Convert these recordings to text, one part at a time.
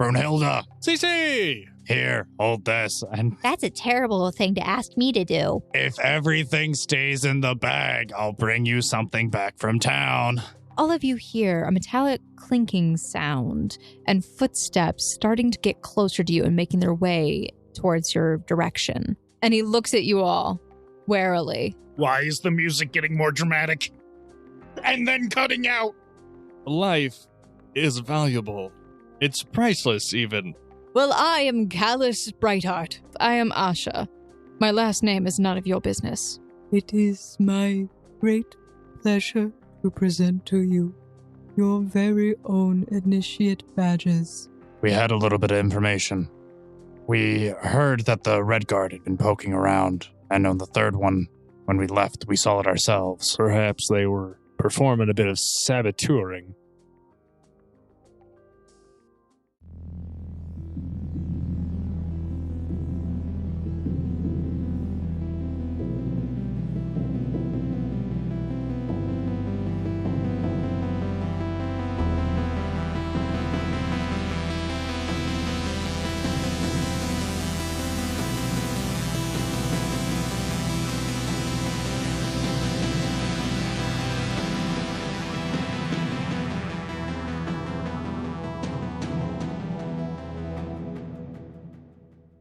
Brunhilde. Cici! Here, hold this. And That's a terrible thing to ask me to do. if everything stays in the bag, I'll bring you something back from town. All of you hear a metallic clinking sound and footsteps starting to get closer to you and making their way towards your direction. And he looks at you all warily. Why is the music getting more dramatic? And then cutting out. Life is valuable. It's priceless, even. Well, I am Callus Brightheart. I am Asha. My last name is none of your business. It is my great pleasure to present to you your very own initiate badges. We had a little bit of information. We heard that the Red Guard had been poking around, and on the third one, when we left, we saw it ourselves. Perhaps they were performing a bit of saboteuring.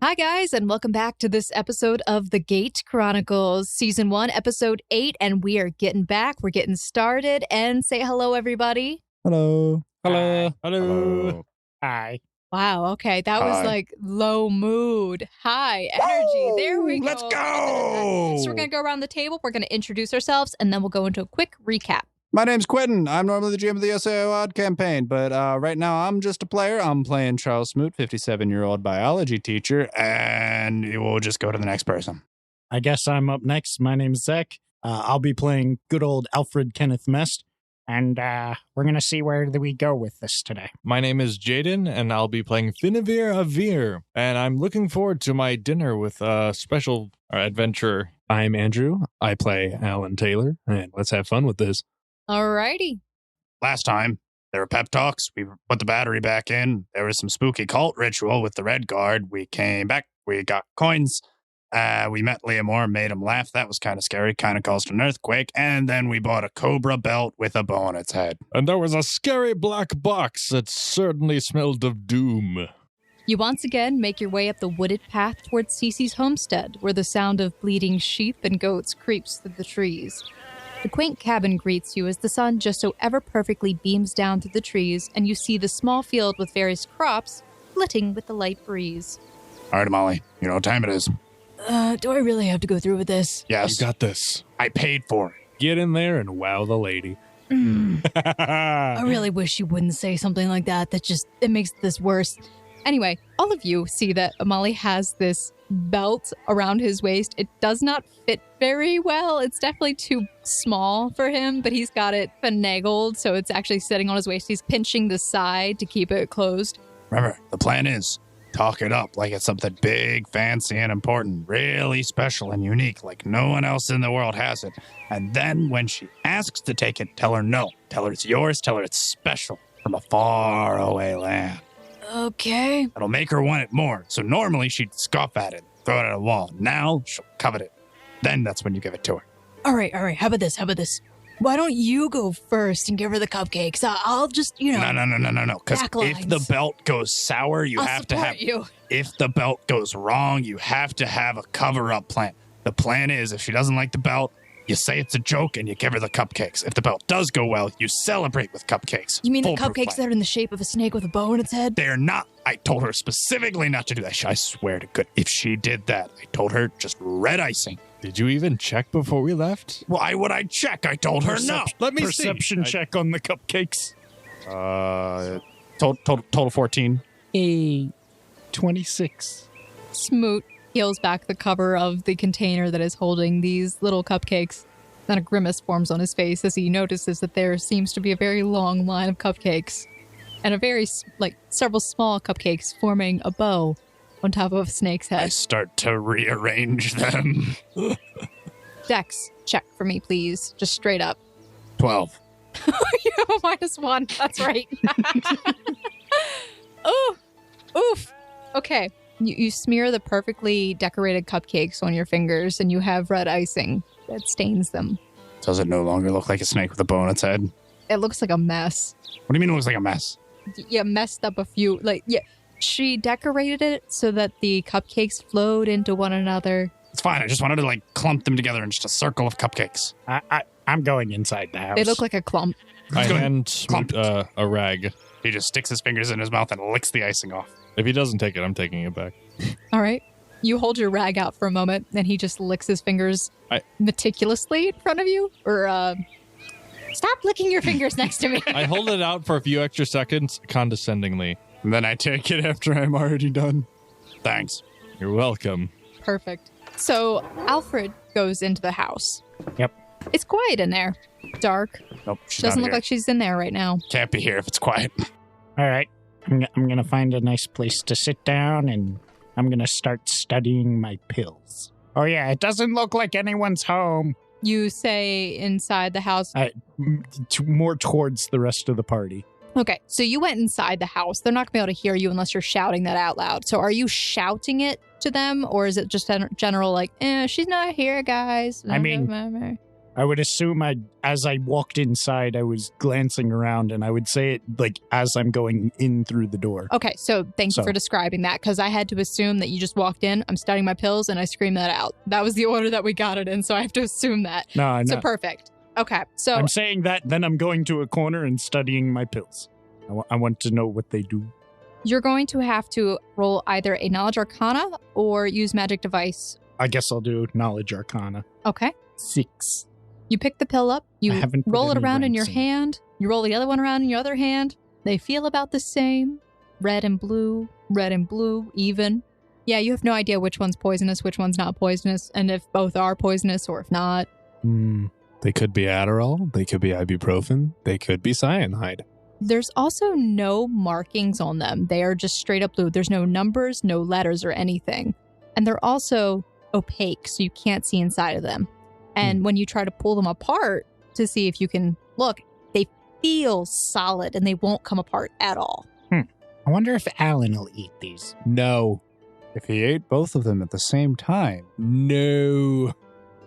Hi, guys, and welcome back to this episode of the Gate Chronicles, Season 1, Episode 8, and we are getting back. We're getting started, and say hello, everybody. Hello. Hello. Hello. Hi. Wow, okay, that was Hi. like low mood, high energy. There we go. Let's go! So we're going to go around the table, we're going to introduce ourselves, and then we'll go into a quick recap. My name's Quentin. I'm normally the GM of the SAO campaign, but right now I'm just a player. I'm playing Charles Smoot, 57-year-old biology teacher, and we'll just go to the next person. I guess I'm up next. My name's Zach. I'll be playing good old Alfred Kenneth Mest, and we're going to see where we go with this today. My name is Jaden, and I'll be playing Finavir Avir, and I'm looking forward to my dinner with a special adventurer. I'm Andrew. I play Alan Taylor, and let's have fun with this. Alrighty. Last time, there were pep talks. We put the battery back in. There was some spooky cult ritual with the Red Guard. We came back. We got coins. We met Leomore, made him laugh. That was kind of scary. Kind of caused an earthquake. And then we bought a cobra belt with a bow on its head. And there was a scary black box that certainly smelled of doom. You once again make your way up the wooded path towards Cici's homestead, where the sound of bleating sheep and goats creeps through the trees. The quaint cabin greets you as the sun just so ever perfectly beams down through the trees, and you see the small field with various crops flitting with the light breeze. All right, Molly, you know what time it is. Do I really have to go through with this? Yes, You got this. I paid for it. Get in there and wow the lady. I really wish you wouldn't say something like that. It makes this worse. Anyway, all of you see that Amali has this belt around his waist. It does not fit very well. It's definitely too small for him, but he's got it finagled, so it's actually sitting on his waist. He's pinching the side to keep it closed. Remember, the plan is talk it up like it's something big, fancy, and important, really special and unique, like no one else in the world has it. And then when she asks to take it, tell her no. Tell her it's yours. Tell her it's special from a far away land. Okay. It'll make her want it more. So normally she'd scoff at it, throw it at a wall. Now she'll covet it. Then that's when you give it to her. All right. How about this? Why don't you go first and give her the cupcakes? I'll just, No. Because if backlines. the belt goes sour, you I'll have to support have. you. If the belt goes wrong, you have to have a cover-up plan. The plan is, if she doesn't like the belt, you say it's a joke and you give her the cupcakes. If the belt does go well, you celebrate with cupcakes. You mean the Foolproof cupcakes plan. that are in the shape of a snake with a bow in its head? They're not. I told her specifically not to do that. I swear to good. If she did that, I told her just red icing. Did you even check before we left? Why would I check? I told her no. Let me Perception see. check on the cupcakes. Total 14. 26. Smoot peels back the cover of the container that is holding these little cupcakes. Then a grimace forms on his face as he notices that there seems to be a very long line of cupcakes and several small cupcakes forming a bow on top of a snake's I head. start to rearrange them. Dex, check for me, please. Just straight up. 12. You have a -1. That's right. Oh, Okay. You smear the perfectly decorated cupcakes on your fingers, and you have red icing that stains them. Does it no longer look like a snake with a bow on its head? It looks like a mess. What do you mean it looks like a mess? You messed up a few. She decorated it so that the cupcakes flowed into one another. It's fine. I just wanted to clump them together in just a circle of cupcakes. I'm going inside the house. They look like a clump. I go hand Smoot a rag. He just sticks his fingers in his mouth and licks the icing off. If he doesn't take it, I'm taking it back. All right. You hold your rag out for a moment, and he just licks his fingers meticulously in front of you. Or, stop licking your fingers next to me. I hold it out for a few extra seconds, condescendingly. And then I take it after I'm already done. Thanks. You're welcome. Perfect. So Alfred goes into the house. Yep. It's quiet in there. Dark. Nope, she's Doesn't not look here. like she's in there right now. Can't be here if it's quiet. All right. I'm going to find a nice place to sit down, and I'm going to start studying my pills. Oh, yeah, it doesn't look like anyone's home. You say inside the house. More towards the rest of the party. Okay, so you went inside the house. They're not going to be able to hear you unless you're shouting that out loud. So are you shouting it to them, or is it just general she's not here, guys? I mean, I would assume as I walked inside, I was glancing around, and I would say it as I'm going in through the door. Okay, so thank you for describing that, because I had to assume that you just walked in, I'm studying my pills, and I screamed that out. That was the order that we got it in, so I have to assume that. No. So perfect. Okay, so I'm saying that, then I'm going to a corner and studying my pills. I want to know what they do. you're going to have to roll either a Knowledge Arcana or use Magic Device. I guess I'll do Knowledge Arcana. Okay. 6. You pick the pill up, you haven't put roll it any around in your ranks in. hand, you roll the other one around in your other hand. They feel about the same. Red and blue, even. Yeah, you have no idea which one's poisonous, which one's not poisonous, and if both are poisonous or if not. They could be Adderall. They could be ibuprofen. They could be cyanide. There's also no markings on them. They are just straight up blue. There's no numbers, no letters or anything. And they're also opaque, so you can't see inside of them. And when you try to pull them apart to see if you can look, they feel solid and they won't come apart at all. I wonder if Alan will eat these. No. If he ate both of them at the same time, No.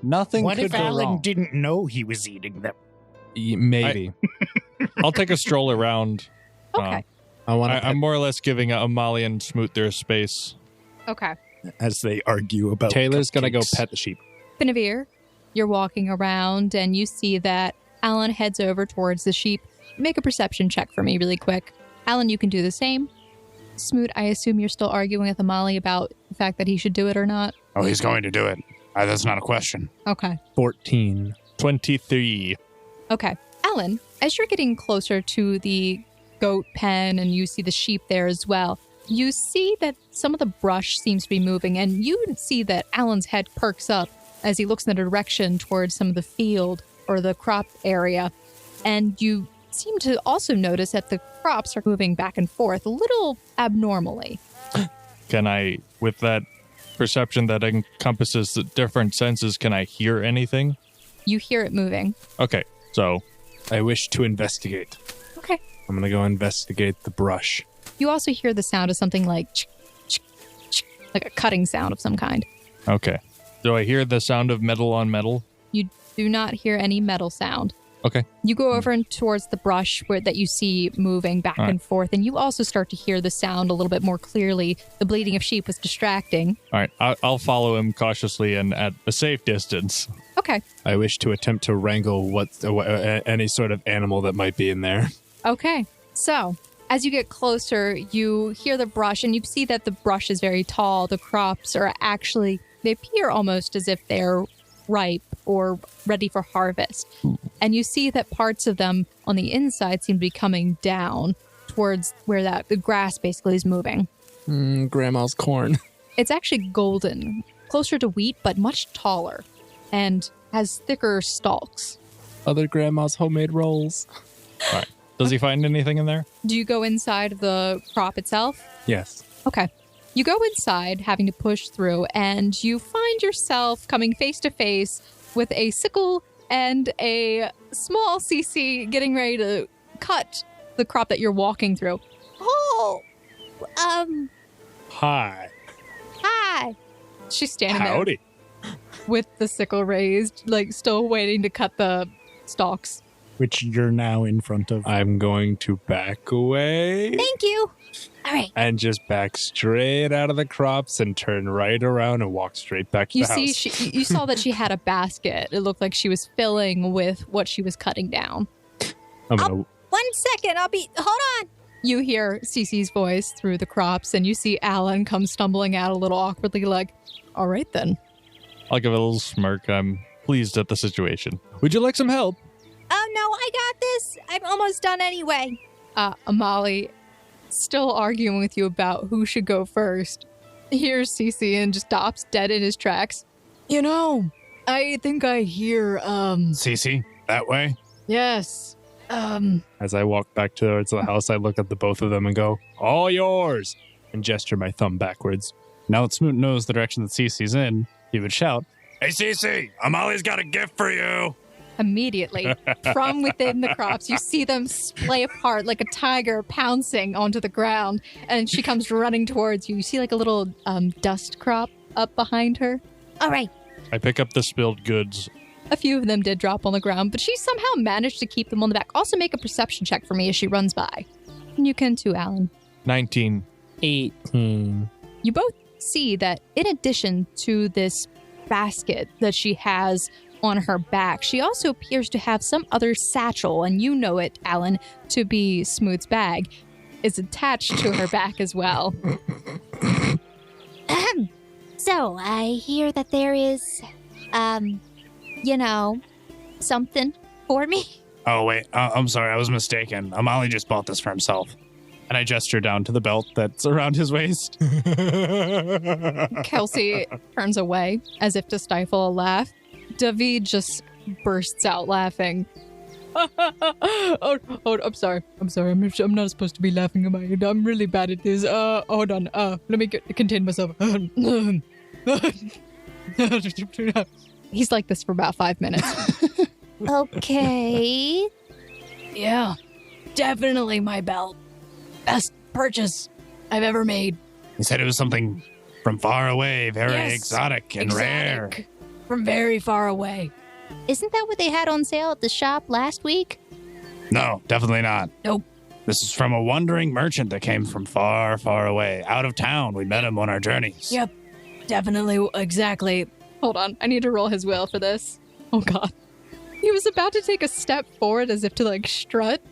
nothing What could if go Alan wrong. didn't know he was eating them? Maybe. I'll take a stroll around. Okay. I'm more or less giving Molly and Smoot their space. Okay. As they argue about Taylor's going to go cupcakes. pet the sheep. Finavir, you're walking around and you see that Alan heads over towards the sheep. Make a perception check for me really quick. Alan, you can do the same. Smoot, I assume you're still arguing with Amali about the fact that he should do it or not? Oh, he's going to do it. That's not a question. Okay. 14. 23. Okay. Alan, as you're getting closer to the goat pen and you see the sheep there as well, you see that some of the brush seems to be moving, and you see that Alan's head perks up as he looks in the direction towards some of the field or the crop area. And you seem to also notice that the crops are moving back and forth a little abnormally. Can I, with that perception that encompasses the different senses, can I hear anything? You hear it moving. Okay, so I wish to investigate. Okay. I'm going to go investigate the brush. You also hear the sound of something like like a cutting sound of some kind. okay. Do I hear the sound of metal on metal? You do not hear any metal sound. Okay. You go over and towards the brush that you see moving back All right. and forth, and you also start to hear the sound a little bit more clearly. The bleating of sheep was distracting. All right. I'll follow him cautiously and at a safe distance. Okay. I wish to attempt to wrangle any sort of animal that might be in there. Okay. So, as you get closer, you hear the brush, and you see that the brush is very tall. The crops are actually, they appear almost as if they're ripe or ready for harvest. And you see that parts of them on the inside seem to be coming down towards where the grass basically is moving. Grandma's corn. It's actually golden, closer to wheat, but much taller, and has thicker stalks. Other grandma's homemade rolls. All right. Does he find anything in there? Do you go inside the crop itself? Yes. Okay. You go inside, having to push through, and you find yourself coming face to face with a sickle and a small Cici getting ready to cut the crop that you're walking through. Oh, Hi. Hi. She's standing Howdy. there with the sickle raised, like still waiting to cut the stalks. Which you're now in front of. I'm going to back away Thank you. All right. and just back straight out of the crops and turn right around and walk straight back to You the see, house. you saw that she had a basket. It looked like she was filling with what she was cutting down. I'm gonna, 1 second. Hold on. You hear Cici's voice through the crops, and you see Alan come stumbling out a little awkwardly, like, all right then. I'll give it a little smirk. I'm pleased at the situation. Would you like some help? Oh, no, I got this. I'm almost done anyway. Amali, still arguing with you about who should go first, hears Cici and just stops dead in his tracks. You know, I think I hear, Cici, that way? yes, as I walk back towards the house, I look at the both of them and go, all yours, and gesture my thumb backwards. Now that Smoot knows the direction that Cici's in, he would shout, "Hey, Cici, Amali's got a gift for you." Immediately, from within the crops, you see them splay apart like a tiger pouncing onto the ground, and she comes running towards you. You see like a little dust crop up behind her. All right. I pick up the spilled goods. A few of them did drop on the ground, but she somehow managed to keep them on the back. Also make a perception check for me as she runs by. And you can too, Alan. 19. 18. You both see that in addition to this basket that she has on her back, she also appears to have some other satchel, and you know it, Alan, to be Smoot's bag, is attached to her back as well. So I hear that there is, something for me. Oh, wait. I'm sorry. I was mistaken. Amali just bought this for himself. And I gesture down to the belt that's around his waist. Kelsey turns away as if to stifle a laugh. David just bursts out laughing. Oh, I'm sorry. I'm not supposed to be laughing. I'm really bad at this. Hold on. Let me contain myself. He's like this for about 5 minutes. Okay. Yeah, definitely my belt. Best purchase I've ever made. He said it was something from far away, very Yes, exotic and rare. exotic, from very far away. Isn't that what they had on sale at the shop last week? No, definitely not. Nope. This is from a wandering merchant that came from far, far away, out of town. We met him on our journeys. Yep, definitely, exactly. Hold on, I need to roll his will for this. Oh god. He was about to take a step forward as if to like strut,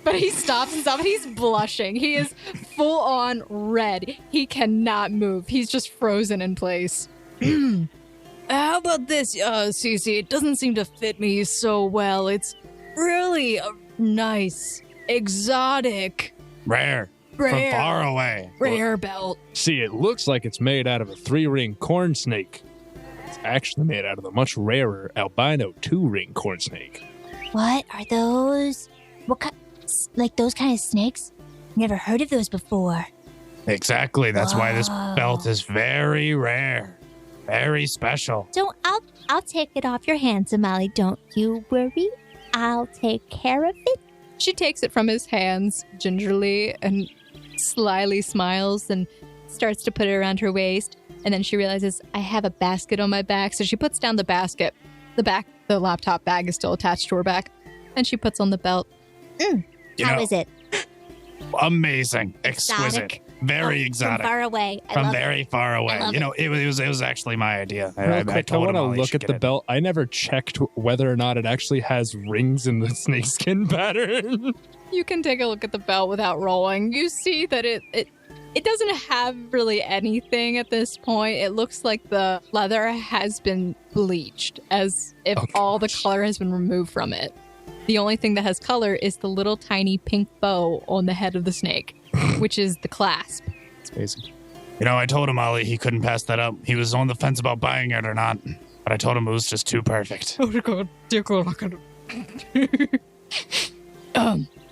but he stops and stops. He's blushing. He is full on red. He cannot move. He's just frozen in place. How about this, Cici? It doesn't seem to fit me so well. It's really nice, exotic, Rare. From far away. rare belt. See, it looks like it's made out of a 3-ring corn snake. It's actually made out of the much rarer albino 2-ring corn snake. What are those? What kind? Like those kind of snakes? Never heard of those before. Exactly. That's why this Wow. belt is very rare. Very special. So I'll take it off your hands, Amali. Don't you worry. I'll take care of it. She takes it from his hands gingerly and slyly smiles and starts to put it around her waist. And then she realizes, I have a basket on my back. So she puts down the basket. The laptop bag is still attached to her back. And she puts on the belt. How is it? Amazing. Exquisite. Exotic? Very Oh, exotic. From far away. I From love very far away. love You know, it was actually my idea. Real I quick, I told want him to he look should at get the it. belt. I never checked whether or not it actually has rings in the snakeskin pattern. You can take a look at the belt without rolling. You see that it doesn't have really anything at this point. It looks like the leather has been bleached, as if all the color has been removed from it. The only thing that has color is the little tiny pink bow on the head of the snake, which is the clasp. It's amazing. You know, I told him, Ali, he couldn't pass that up. He was on the fence about buying it or not. But I told him it was just too perfect. Oh god, dear god, I can't.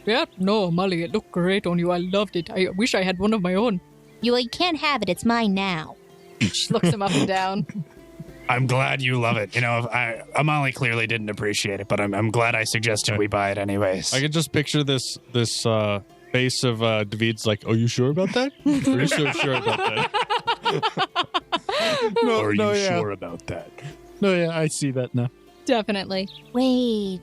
Yeah, no, Molly, it looked great on you. I loved it. I wish I had one of my own. You can't have it. It's mine now. She looks him up and down. I'm glad you love it. You know, Amali clearly didn't appreciate it, but I'm glad I suggested we buy it anyways. I could just picture this face of David's like, are you sure about that? Are you so sure about that? Are you sure about that? No, yeah, I see that now. Definitely. Wait.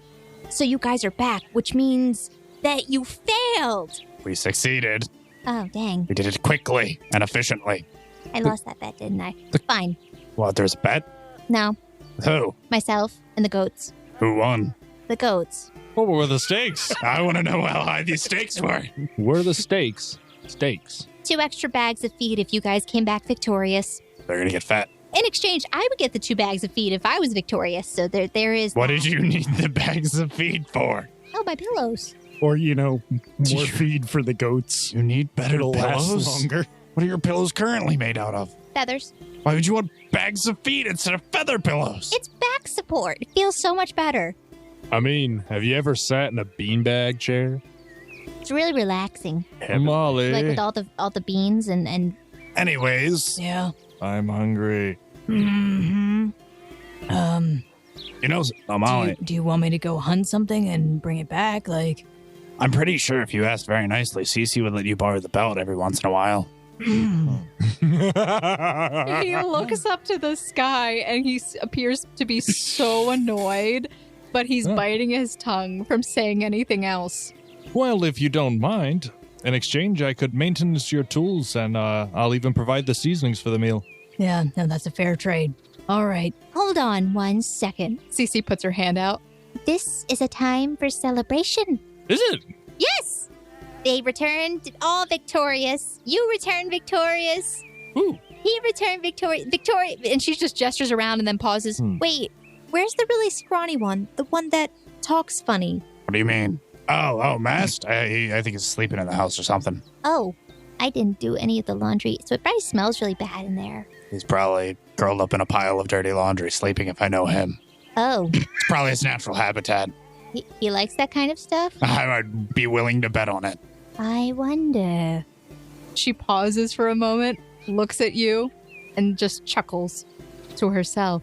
So you guys are back, which means that you failed. We succeeded. Oh, dang. We did it quickly and efficiently. I lost that bet, didn't I? Fine. What, there's a bet? No. Who? Myself and the goats. Who won? The goats. What were the stakes? I want to know how high these stakes were. Were the stakes? Steaks. 2 extra bags of feed if you guys came back victorious. They're going to get fat. In exchange, I would get the 2 bags of feed if I was victorious. So there is. What that. did you need the bags of feed for? Oh, my pillows. Or, more feed for the goats. You need better It'll last pillows? longer. What are your pillows currently made out of? Feathers. Why would you want bags of feed instead of feather pillows? It's back support. It feels so much better. I mean, have you ever sat in a beanbag chair? It's really relaxing. Molly, Like with all the beans and Anyways, Yeah. I'm hungry. Mm-hmm. you know, Molly, Do you want me to go hunt something and bring it back? Like, I'm pretty sure if you asked very nicely, Cici would let you borrow the belt every once in a while. he looks up to the sky and he appears to be so annoyed, but he's biting his tongue from saying anything else. Well, if you don't mind, in exchange, I could maintenance your tools, and I'll even provide the seasonings for the meal. Yeah, no, that's a fair trade. All right. hold on 1 second. Cici puts her hand out. This is a time for celebration. Is it? Yes! They returned all victorious. You returned victorious. Ooh. He returned victorious. And she just gestures around and then pauses. Wait, where's the really scrawny one? The one that talks funny? What do you mean? Oh, Mast? I think he's sleeping in the house or something. Oh, I didn't do any of the laundry, so it probably smells really bad in there. He's probably curled up in a pile of dirty laundry, sleeping if I know him. Oh, It's probably his natural habitat. he likes that kind of stuff? I would be willing to bet on it. I wonder. She pauses for a moment, looks at you, and just chuckles to herself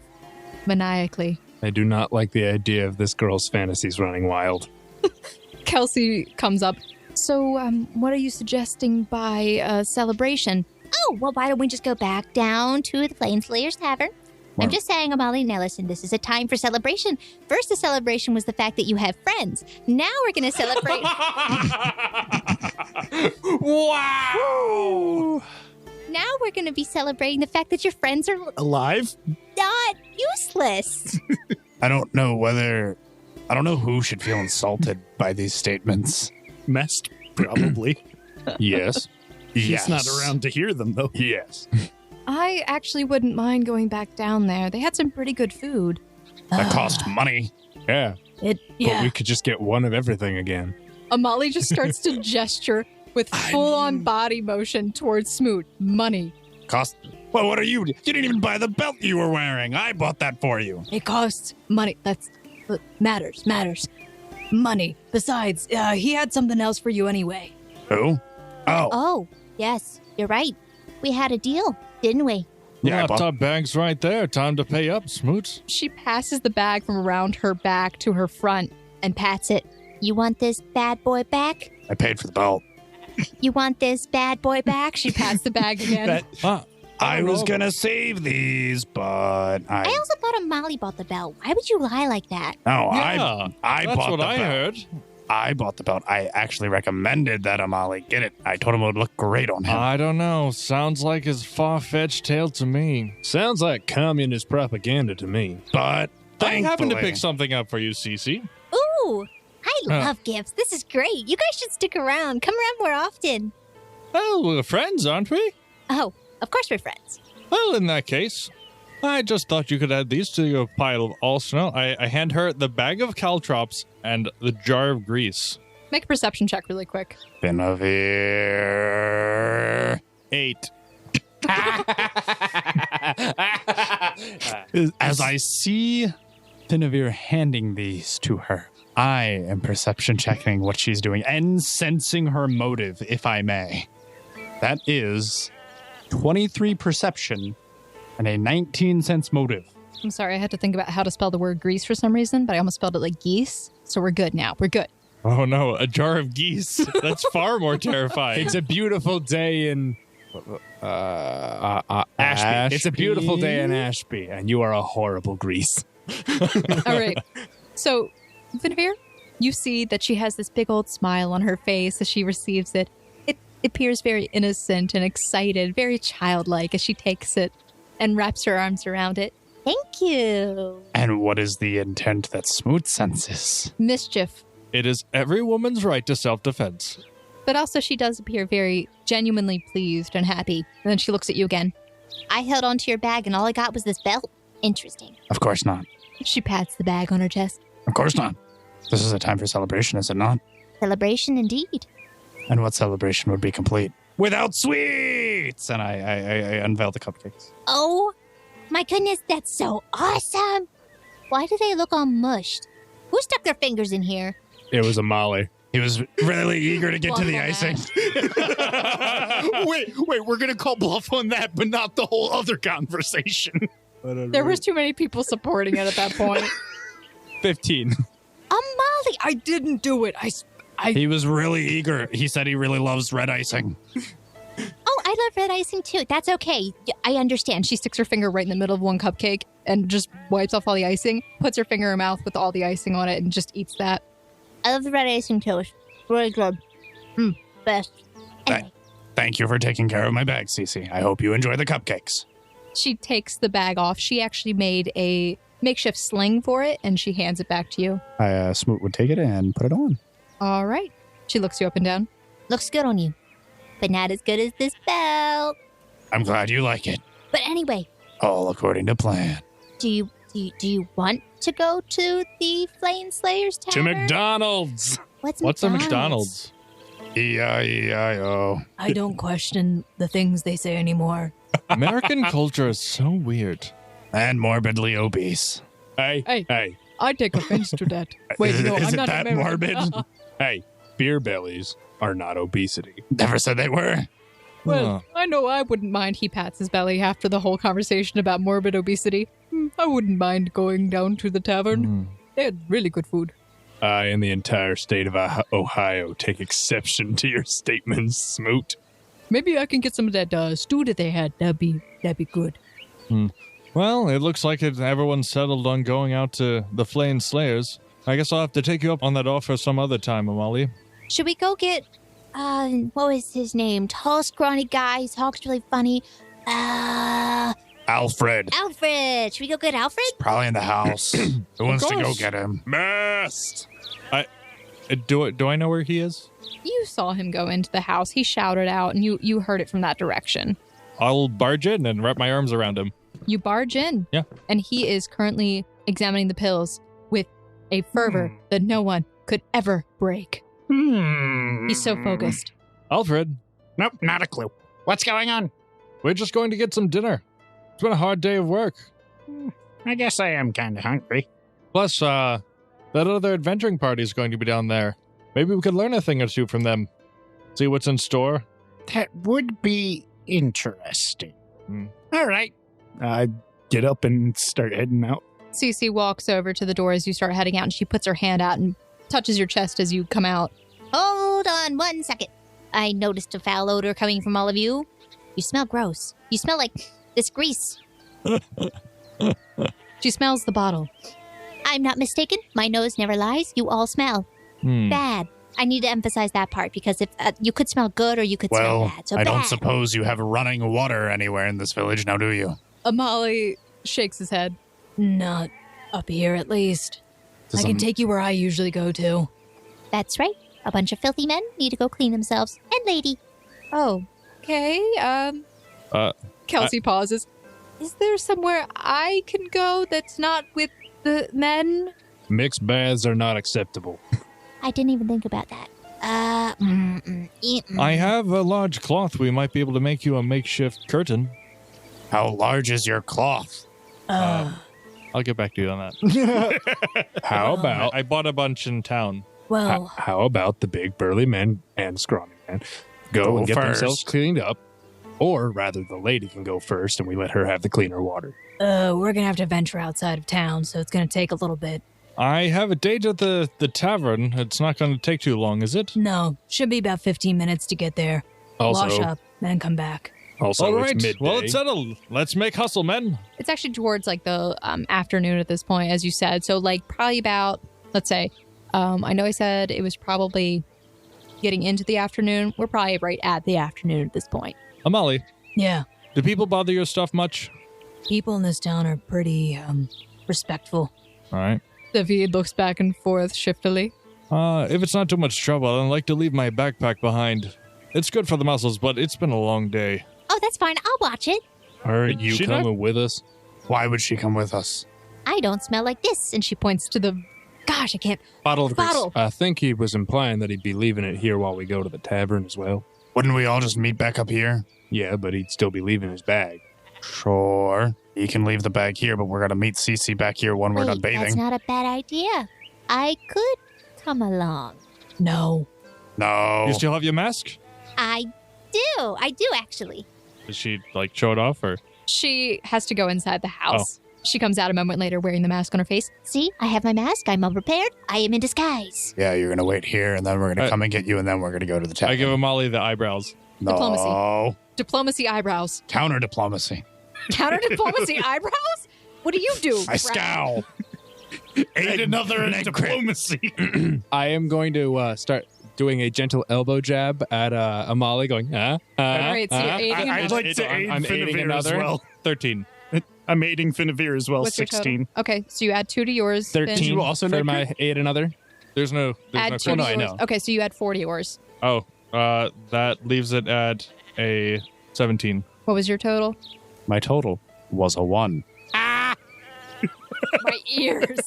maniacally. I do not like the idea of this girl's fantasies running wild. Kelsey comes up. So, what are you suggesting by celebration? Oh, well, why don't we just go back down to the Flayin Slayer's Tavern? I'm just saying, Amali, now listen, this is a time for celebration. First, the celebration was the fact that you have friends. Now we're going to celebrate. Wow! Now we're going to be celebrating the fact that your friends are Alive? not useless. I don't know who should feel insulted by these statements. Messed, probably. Yes. She's not around to hear them, though. Yes. I actually wouldn't mind going back down there. They had some pretty good food. That cost money. Yeah. But But we could just get one of everything again. Amali just starts to gesture with full-on body motion towards Smoot. Money. Cost. Well, what are you? You didn't even buy the belt you were wearing. I bought that for you. It costs money. That's what matters. Money. Besides, he had something else for you anyway. Who? Oh, Oh, yes, you're right. We had a deal, didn't we? yeah. I bought- Laptop bag's right there. Time to pay up, Smoot. She passes the bag from around her back to her front. And pats it. You want this bad boy back? I paid for the belt. You want this bad boy back? She pats the bag again. I was gonna save these, but I also thought Amali bought the belt. Why would you lie like that? No, Yeah, I that's bought what the I belt. heard. I bought the belt. I actually recommended that Amali get it. I told him it would look great on him. I don't know. Sounds like his far-fetched tale to me. Sounds like communist propaganda to me. But I happen to thankfully, pick something up for you, Cici. Ooh, I love gifts. This is great. You guys should stick around. Come around more often. Well, we're friends, aren't we? Oh, of course we're friends. Well, in that case, I just thought you could add these to your pile of all snow. I hand her the bag of caltrops and the jar of grease. Make a perception check really quick. Benavir. 8. As I see Benavir handing these to her, I am perception checking what she's doing and sensing her motive, if I may. That is 23 perception and a 19 sense motive. I'm sorry, I had to think about how to spell the word grease for some reason, but I almost spelled it like geese. So we're good now. We're good. Oh no, a jar of geese. That's far more terrifying. It's a beautiful day in Ashby. It's a beautiful day in Ashby, and you are a horrible grease. All right. So, Vinavir, you see that she has this big old smile on her face as she receives it. It appears very innocent and excited, very childlike as she takes it and wraps her arms around it. Thank you. And what is the intent that Smoot senses? Mischief. It is every woman's right to self-defense. But also she does appear very genuinely pleased and happy. And then she looks at you again. I held onto your bag and all I got was this belt. Interesting. Of course not. She pats the bag on her chest. Of course not. This is a time for celebration, is it not? Celebration indeed. And what celebration would be complete without sweets? And I unveil the cupcakes. Oh, my goodness, that's so awesome. Why do they look all mushed? Who stuck their fingers in here? It was a Molly. He was really eager to get to the icing. Wait, we're going to call bluff on that, but not the whole other conversation. There was too many people supporting it at that point. 15. Molly, I didn't do it. He was really eager. He said he really loves red icing. oh, I love red icing too. That's okay. I understand. She sticks her finger right in the middle of one cupcake and just wipes off all the icing, puts her finger in her mouth with all the icing on it, and just eats that. I love the red icing too. It's really good. Best. Anyway, Thank you for taking care of my bag, Cici. I hope you enjoy the cupcakes. She takes the bag off. She actually made a makeshift sling for it, and she hands it back to you. Smoot would take it and put it on. All right. She looks you up and down. looks good on you, but not as good as this belt. I'm glad you like it. But anyway, All according to plan. do you want to go to the Flayin Slayer's To tavern? McDonald's. What's a McDonald's? E-I-E-I-O. I don't question the things they say anymore. American culture is so weird. And morbidly obese. Hey. I take offense to that. Wait, Is no, it I'm not that American. morbid? Hey, beer bellies are not obesity. Never said they were. Well, I know I wouldn't mind. He pats his belly after the whole conversation about morbid obesity. I wouldn't mind going down to the tavern. They had really good food. I and the entire state of Ohio take exception to your statements, Smoot. Maybe I can get some of that stew that they had. That'd be good. Well, it looks like everyone's settled on going out to the Flayin Slayers. I guess I'll have to take you up on that offer some other time, Amali. Should we go get, what was his name? Tall, scrawny guy. He talks really funny. Alfred. Alfred. Should we go get Alfred? Probably in the house. Who wants to go course. get him? Mast. Do I know where he is? You saw him go into the house. He shouted out, and you heard it from that direction. I'll barge in and wrap my arms around him. You barge in. Yeah. And he is currently examining the pills with a fervor that no one could ever break. He's so focused. Alfred, Nope, not a clue. What's going on? we're just going to get some dinner. It's been a hard day of work. I guess I am kind of hungry. Plus, that other adventuring party is going to be down there. Maybe we could learn a thing or two from them. See what's in store. That would be interesting. All right. I get up and start heading out. Cici walks over to the door as you start heading out, and she puts her hand out and touches your chest as you come out. Hold on 1 second. I noticed a foul odor coming from all of you. You smell gross. You smell like this grease. She smells the bottle. I'm not mistaken. My nose never lies. You all smell bad. I need to emphasize that part because if you could smell good or you could smell Well, bad. So I don't bad. suppose you have running water anywhere in this village now, do you? Amali shakes his head. Not up here, at least. I can take you where I usually go to. That's right. A bunch of filthy men need to go clean themselves. And lady. Oh, okay. Kelsey pauses. Is there somewhere I can go that's not with the men? Mixed baths are not acceptable. I didn't even think about that. I have a large cloth. We might be able to make you a makeshift curtain. How large is your cloth? I'll get back to you on that. How about I bought a bunch in town. Well, how about the big burly men and scrawny men go and get first. themselves cleaned up? Or rather, the lady can go first and we let her have the cleaner water. we're gonna have to venture outside of town, so it's gonna take a little bit. I have a date at the tavern. It's not going to take too long, is it? No, should be about 15 minutes to get there. Also, Wash up, then come back. Also, All right. it's midday. Well, it's settled. Let's make hustle, men. It's actually towards like the afternoon at this point, as you said. So like probably about, let's say, I know I said it was probably getting into the afternoon. We're probably right at the afternoon at this point. Amali, Yeah. do people bother your stuff much? People in this town are pretty respectful. All right. David looks back and forth shiftily. If it's not too much trouble, I'd like to leave my backpack behind. It's good for the muscles, but it's been a long day. Oh, that's fine. I'll watch it. Are you She coming not- with us? Why would she come with us? I don't smell like this. And she points to the, gosh, I can't, Bottle of grease. bottle. I think he was implying that he'd be leaving it here while we go to the tavern as well. Wouldn't we all just meet back up here? Yeah, but he'd still be leaving his bag. Sure. He can leave the bag here, but we're gonna meet Cici back here when we're done Wait, that's bathing. not a bad idea. I could come along. No. No. You still have your mask? I do actually. Does she, like, show it off, or? She has to go inside the house. She comes out a moment later wearing the mask on her face. See, I have my mask. I'm all prepared. I am in disguise. Yeah, you're gonna wait here, and then we're gonna come and get you, and then we're gonna go to the tavern. I give Amali the eyebrows. No. Diplomacy. Diplomacy eyebrows. Counter diplomacy. Counter diplomacy eyebrows? What do you do? I scowl. Ain't another in diplomacy. I am going to start doing a gentle elbow jab at Amali, going, All right, so you're aiding I'd another. like to aid I'm aiding Finavir as another. well. 13. I'm aiding Finavir as well, What's your total? 16. Okay, so you add 2 to yours. Finn. 13 you also for make my aid another. There's no Add 2 credit. to no, I yours. know. Okay, so you add 4 to yours. Oh, that leaves it at a 17. What was your total? My total was a 1. My ears.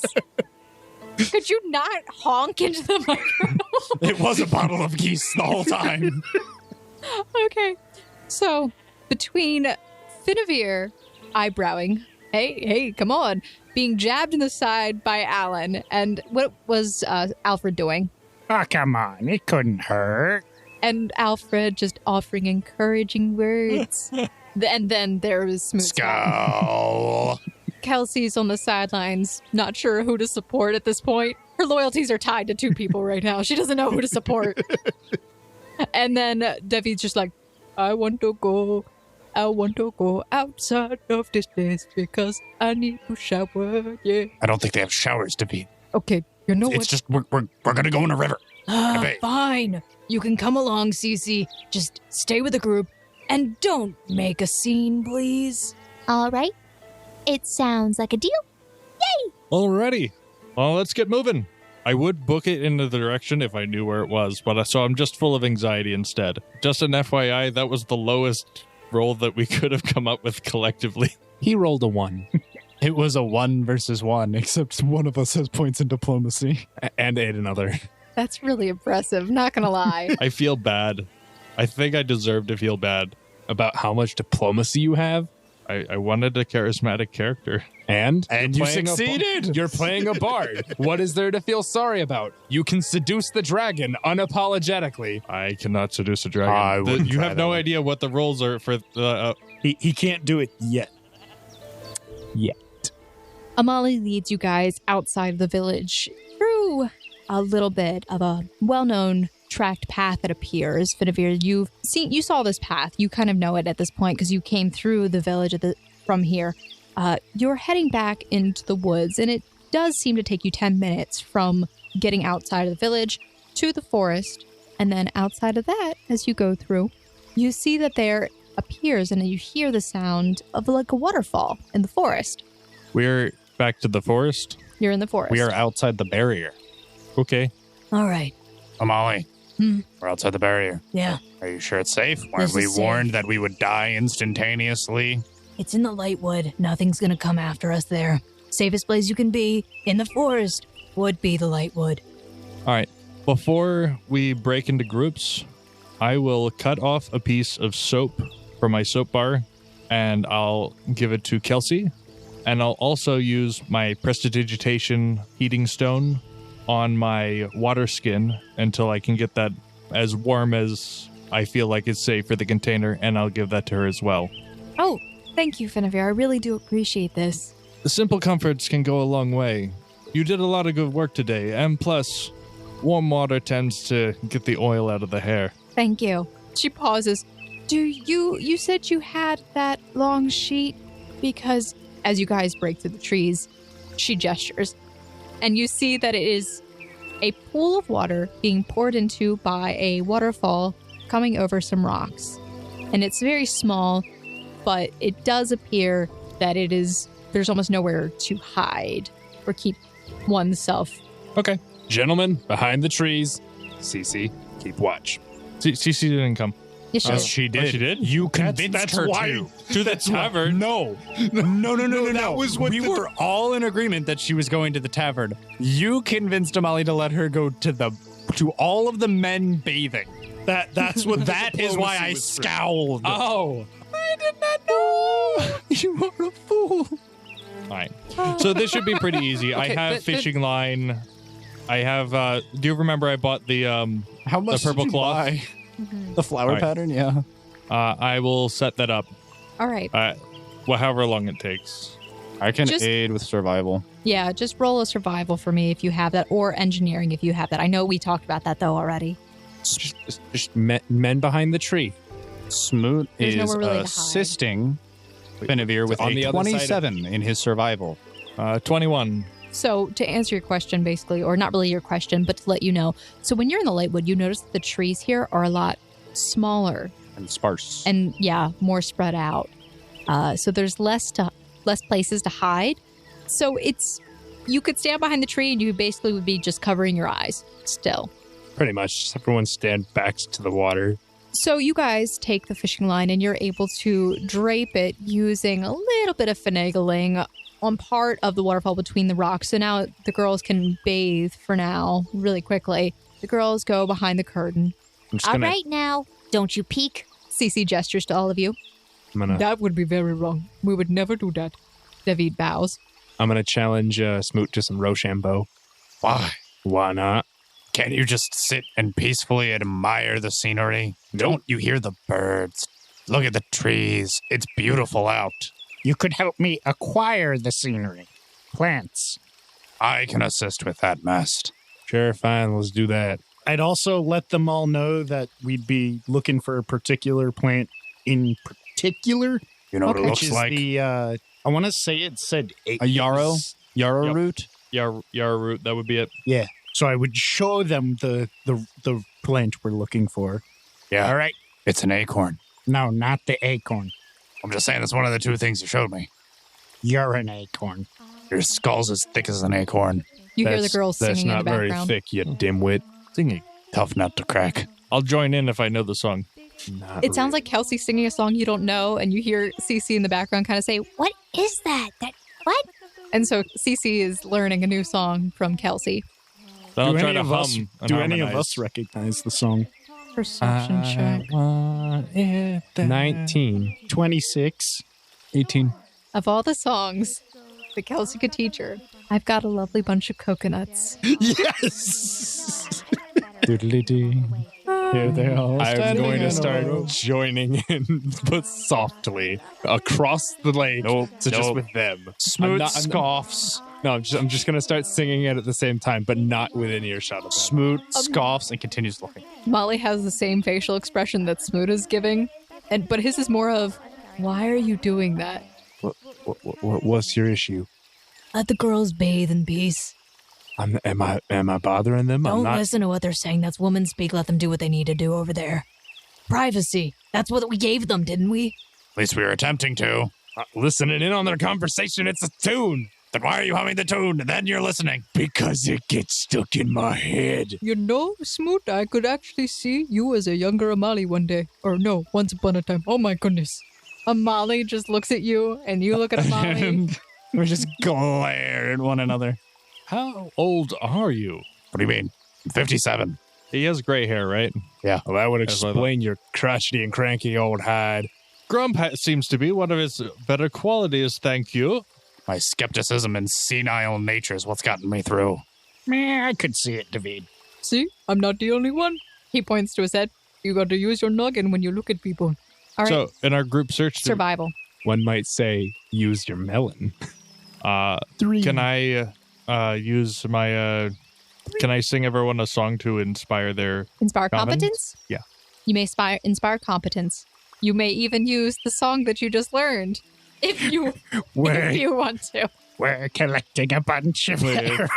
Could you not honk into the microphone? It was a bottle of geese the whole time. Okay. So, between Finavir eyebrowing, hey, come on, being jabbed in the side by Alan, and what was Alfred doing? Oh, come on. It couldn't hurt. And Alfred just offering encouraging words. And then there was Smooth Scowl. Kelsey's on the sidelines, not sure who to support at this point. Her loyalties are tied to 2 people right now. She doesn't know who to support. And then Devi's just like, I want to go outside of this place because I need to shower, yeah. I don't think they have showers to be. Okay, you know It's what? just we're gonna go in a river. bathe. Fine. You can come along, Cici. Just stay with the group and don't make a scene, please. All right. It sounds like a deal. Alrighty. Well, let's get moving. I would book it in the direction if I knew where it was, but so I'm just full of anxiety instead. Just an FYI, that was the lowest roll that we could have come up with collectively. He rolled a 1 It was a 1 versus 1, except one of us has points in diplomacy. and aid another. That's really impressive, not gonna lie. I feel bad. I think I deserve to feel bad. About how much diplomacy you have. I wanted a charismatic character. And And you're you playing succeeded. You're playing a bard. What is there to feel sorry about? You can seduce the dragon unapologetically. I cannot seduce a dragon. I wouldn't You try have that no one. idea what the rules are for. He can't do it yet. Amali leads you guys outside of the village through a little bit of a well-known tracked path that appears. Finavir, you saw this path. You kind of know it at this point because you came through the village from here. You're heading back into the woods, and it does seem to take you 10 minutes from getting outside of the village to the forest. And then outside of that, as you go through, you see that there appears and you hear the sound of like a waterfall in the forest. We're back to the forest. You're in the forest. We are outside the barrier. Okay. All right. Amali, we're outside the barrier. Yeah. Are you sure it's safe? Weren't This we is warned safe. that we would die instantaneously? It's in the Lightwood. Nothing's gonna come after us there. Safest place you can be in the forest would be the Lightwood. All right. Before we break into groups, I will cut off a piece of soap from my soap bar, and I'll give it to Kelsey. And I'll also use my prestidigitation heating stone on my water skin until I can get that as warm as I feel like it's safe for the container, and I'll give that to her as well. Oh, thank you, Finavir. I really do appreciate this. The simple comforts can go a long way. You did a lot of good work today, and plus, warm water tends to get the oil out of the hair. Thank you. She pauses. You said you had that long sheet? Because as you guys break through the trees, she gestures. And you see that it is a pool of water being poured into by a waterfall coming over some rocks. And it's very small, but it does appear that there's almost nowhere to hide or keep oneself. Okay. Gentlemen, behind the trees. Cici, keep watch. Cici didn't come. Yes, She did. Oh, she did? You convinced her to. To the tavern? No. No. That was what we were all in agreement that she was going to the tavern. You convinced Amali to let her go to all of the men bathing. That's what That is why I scowled. Oh. I did not know. You are a fool. Fine. So this should be pretty easy. I Okay, have fishing line. I have, do you remember I bought the How much the purple did you cloth? buy? The flower All right. pattern, yeah. I will set that up. All right. However long it takes. I can Just- aid with survival. Yeah, just roll a survival for me if you have that, or engineering if you have that. I know we talked about that, though, already. Just men behind the tree. Smoot There's is nowhere really to hide. assisting Benavir with on a the other side of- 27 in his survival. 21. So to answer your question, basically, or not really your question, but to let you know. So when you're in the Lightwood, you notice that the trees here are a lot smaller And sparse. and, more spread out. So there's less places to hide. So you could stand behind the tree and you basically would be just covering your eyes still. Pretty much. Just everyone stand backs to the water. So you guys take the fishing line and you're able to drape it using a little bit of finagling on part of the waterfall between the rocks. So now the girls can bathe for now really quickly. The girls go behind the curtain. I'm just All gonna, right now, don't you peek. Cici gestures to all of you. That would be very wrong. We would never do that. David bows. I'm gonna challenge Smoot to some Rochambeau. Why? Why not? Can't you just sit and peacefully admire the scenery? Don't you hear the birds? Look at the trees. It's beautiful out. You could help me acquire the scenery. Plants. I can assist with that, Mast. Sure, fine. Let's do that. I'd also let them all know that we'd be looking for a particular plant in particular. You know what it Okay. looks Which is like? the, I want to say it said A yarrow? Yarrow Yep. root? Yarrow root, that would be it. Yeah. So I would show them the plant we're looking for. Yeah. All right. It's an acorn. No, not the acorn. I'm just saying that's one of the two things you showed me. You're an acorn. Your skull's as thick as an acorn. You hear the girls That's singing in not the very background. thick, you dimwit. Singing. Tough nut to crack. I'll join in if I know the song. Not It sounds like Kelsey singing a song you don't know, and you hear Cici in the background kind of say, What is that? What? and so Cici is learning a new song from Kelsey. Then I'll Do try any to of us- hum and Do any of harmonize. us recognize the song? Perception check. 19. 26. 18. Of all the songs that Kelsey could teach her, I've got a lovely bunch of coconuts. Yes! Doodly-dee. Here they are. I'm going to in a start row. joining in, but softly, across the lake. Nope, So just nope. with them. Smooth I'm scoffs. No, I'm just going to start singing it at the same time, but not within earshot of them. Smoot scoffs and continues looking. Molly has the same facial expression that Smoot is giving, but his is more of, why are you doing that? What's your issue? Let the girls bathe in peace. Am I bothering them? I'm Don't not. listen to what they're saying. That's women speak. Let them do what they need to do over there. Privacy. That's what we gave them, didn't we? At least we were attempting to. Listening in on their conversation. It's a tune. Then why are you humming the tune? And then you're listening. Because it gets stuck in my head. You know, Smoot, I could actually see you as a younger Amali one day. Or no, once upon a time. Oh my goodness. Amali just looks at you, and you look at Amali. We just glare at one another. How old are you? What do you mean? I'm 57. He has gray hair, right? Well, that would That's what I explain your crotchety and cranky old hide. Grump seems to be one of his better qualities, thank you. My skepticism and senile nature is what's gotten me through. Meh, I could see it, David. See, I'm not the only one. He points to his head. You got to use your noggin when you look at people. All right, So, in our group search, survival. One might say, use your melon. 3. can I use my. Can I sing everyone a song to inspire their Inspire confidence? competence? Yeah. You may inspire competence. You may even use the song that you just learned if you want to. We're collecting a bunch of arrows.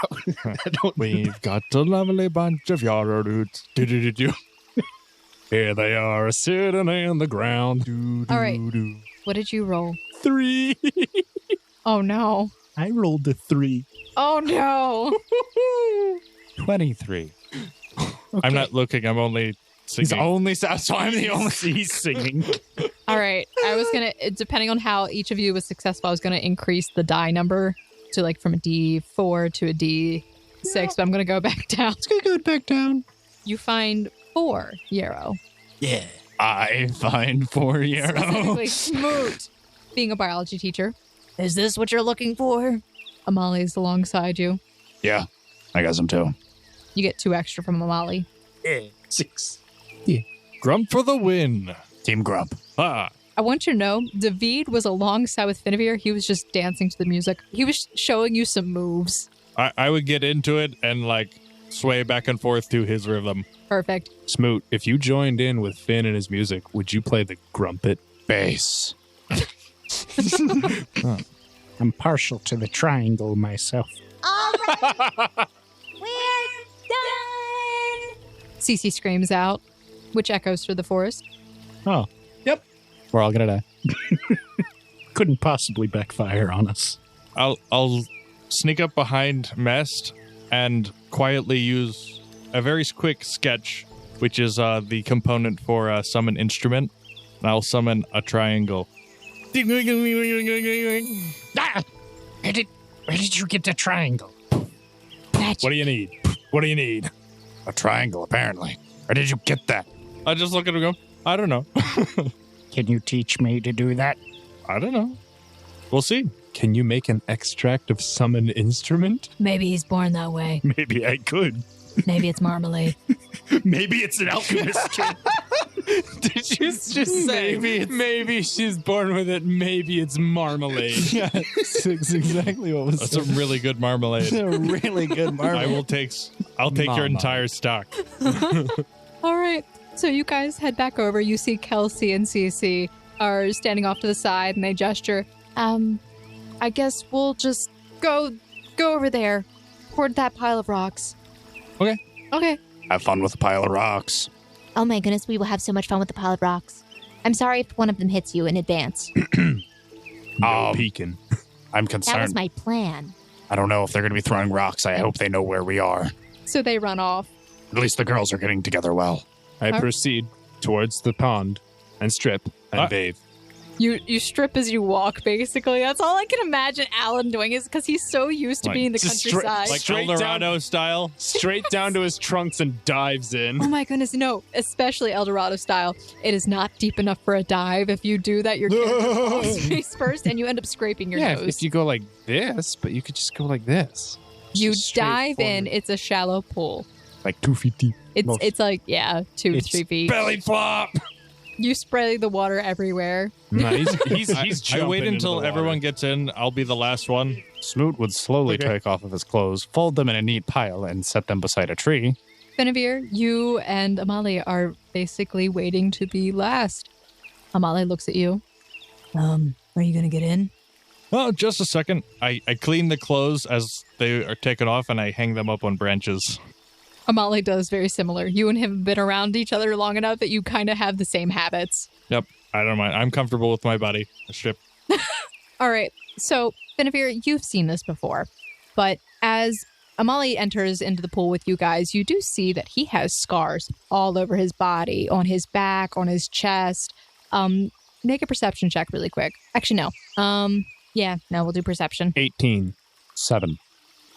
We've got a lovely bunch of yarrow roots. Do-do-do-do. Here they are, sitting in the ground. All right. What did you roll? 3. Oh, no. I rolled a 3. Oh, no. 23. I'm not looking. I'm only singing. He's only so I'm the only He's singing. All right. I was going to, depending on how each of you was successful, I was going to increase the die number to like from a D4 to a D6, but I'm going to go back down. Let's go back down. You find 4 yarrow. Yeah. I find 4 yarrow. Specifically, Smoot, being a biology teacher. Is this what you're looking for? Amali's alongside you. Yeah, I got some too. You get 2 extra from Amali. Yeah. 6. Grump for the win. Team Grump. Ah. I want you to know, David was alongside with Finavir. He was just dancing to the music. He was showing you some moves. I would get into it and like sway back and forth to his rhythm. Perfect. Smoot, if you joined in with Finn and his music, would you play the grumpet? Bass. I'm partial to the triangle myself. All right. We're done. Cici screams out, which echoes through the forest. Oh, We're all gonna die. couldn't possibly backfire on us. I'll sneak up behind Mest and quietly use a very quick sketch, which is the component for summon instrument. And I'll summon a triangle. Ah! Where did you get the triangle? What do you need? What do you need? A triangle, apparently. Where did you get that? I just look at him and go, I don't know. Can you teach me to do that? I don't know. We'll see. Can you make an extract of summon instrument? Maybe he's born that way. Maybe I could. Maybe it's marmalade. Maybe it's an alchemist kid. Did you just say maybe she's born with it, maybe it's marmalade? Yeah, that's exactly what was That's a really good marmalade. a really good marmalade. I'll take your Mama. entire stock. All right. So you guys head back over. You see Kelsey and Cici are standing off to the side and they gesture. I guess we'll just go over there toward that pile of rocks. Okay. Have fun with a pile of rocks. Oh my goodness, we will have so much fun with the pile of rocks. I'm sorry if one of them hits you in advance. No peeking. I'm That was concerned. my plan. I don't know if they're going to be throwing rocks. I hope they know where we are. So they run off. At least the girls are getting together well. I Huh? proceed towards the pond and strip and bathe. You strip as you walk, basically. That's all I can imagine Alan doing is because he's so used to Like, being in the just countryside. Like Straight Eldorado style. Straight down to his trunks and dives in. Oh my goodness, no, especially Eldorado style. It is not deep enough for a dive. If you do that, your character falls face first and you end up scraping your nose. if you go like this, but you could just go like this. You Just dive in, straightforward. it's a shallow pool. Like 2 feet deep. It's like, 2 to 3 feet. Belly flop. You spray the water everywhere. No, he's I jumping wait into until the everyone water. gets in. I'll be the last one. Smoot would slowly take off of his clothes, fold them in a neat pile, and set them beside a tree. Benavir, you and Amali are basically waiting to be last. Amali looks at you. Are you gonna get in? Oh, just a second. I clean the clothes as they are taken off and I hang them up on branches. Amali does very similar. You and him have been around each other long enough that you kind of have the same habits. Yep. I don't mind. I'm comfortable with my body. Strip. All right. So, Benavir, you've seen this before. But as Amali enters into the pool with you guys, you do see that he has scars all over his body, on his back, on his chest. Make a perception check really quick. Actually, no. We'll do perception. 18. 7.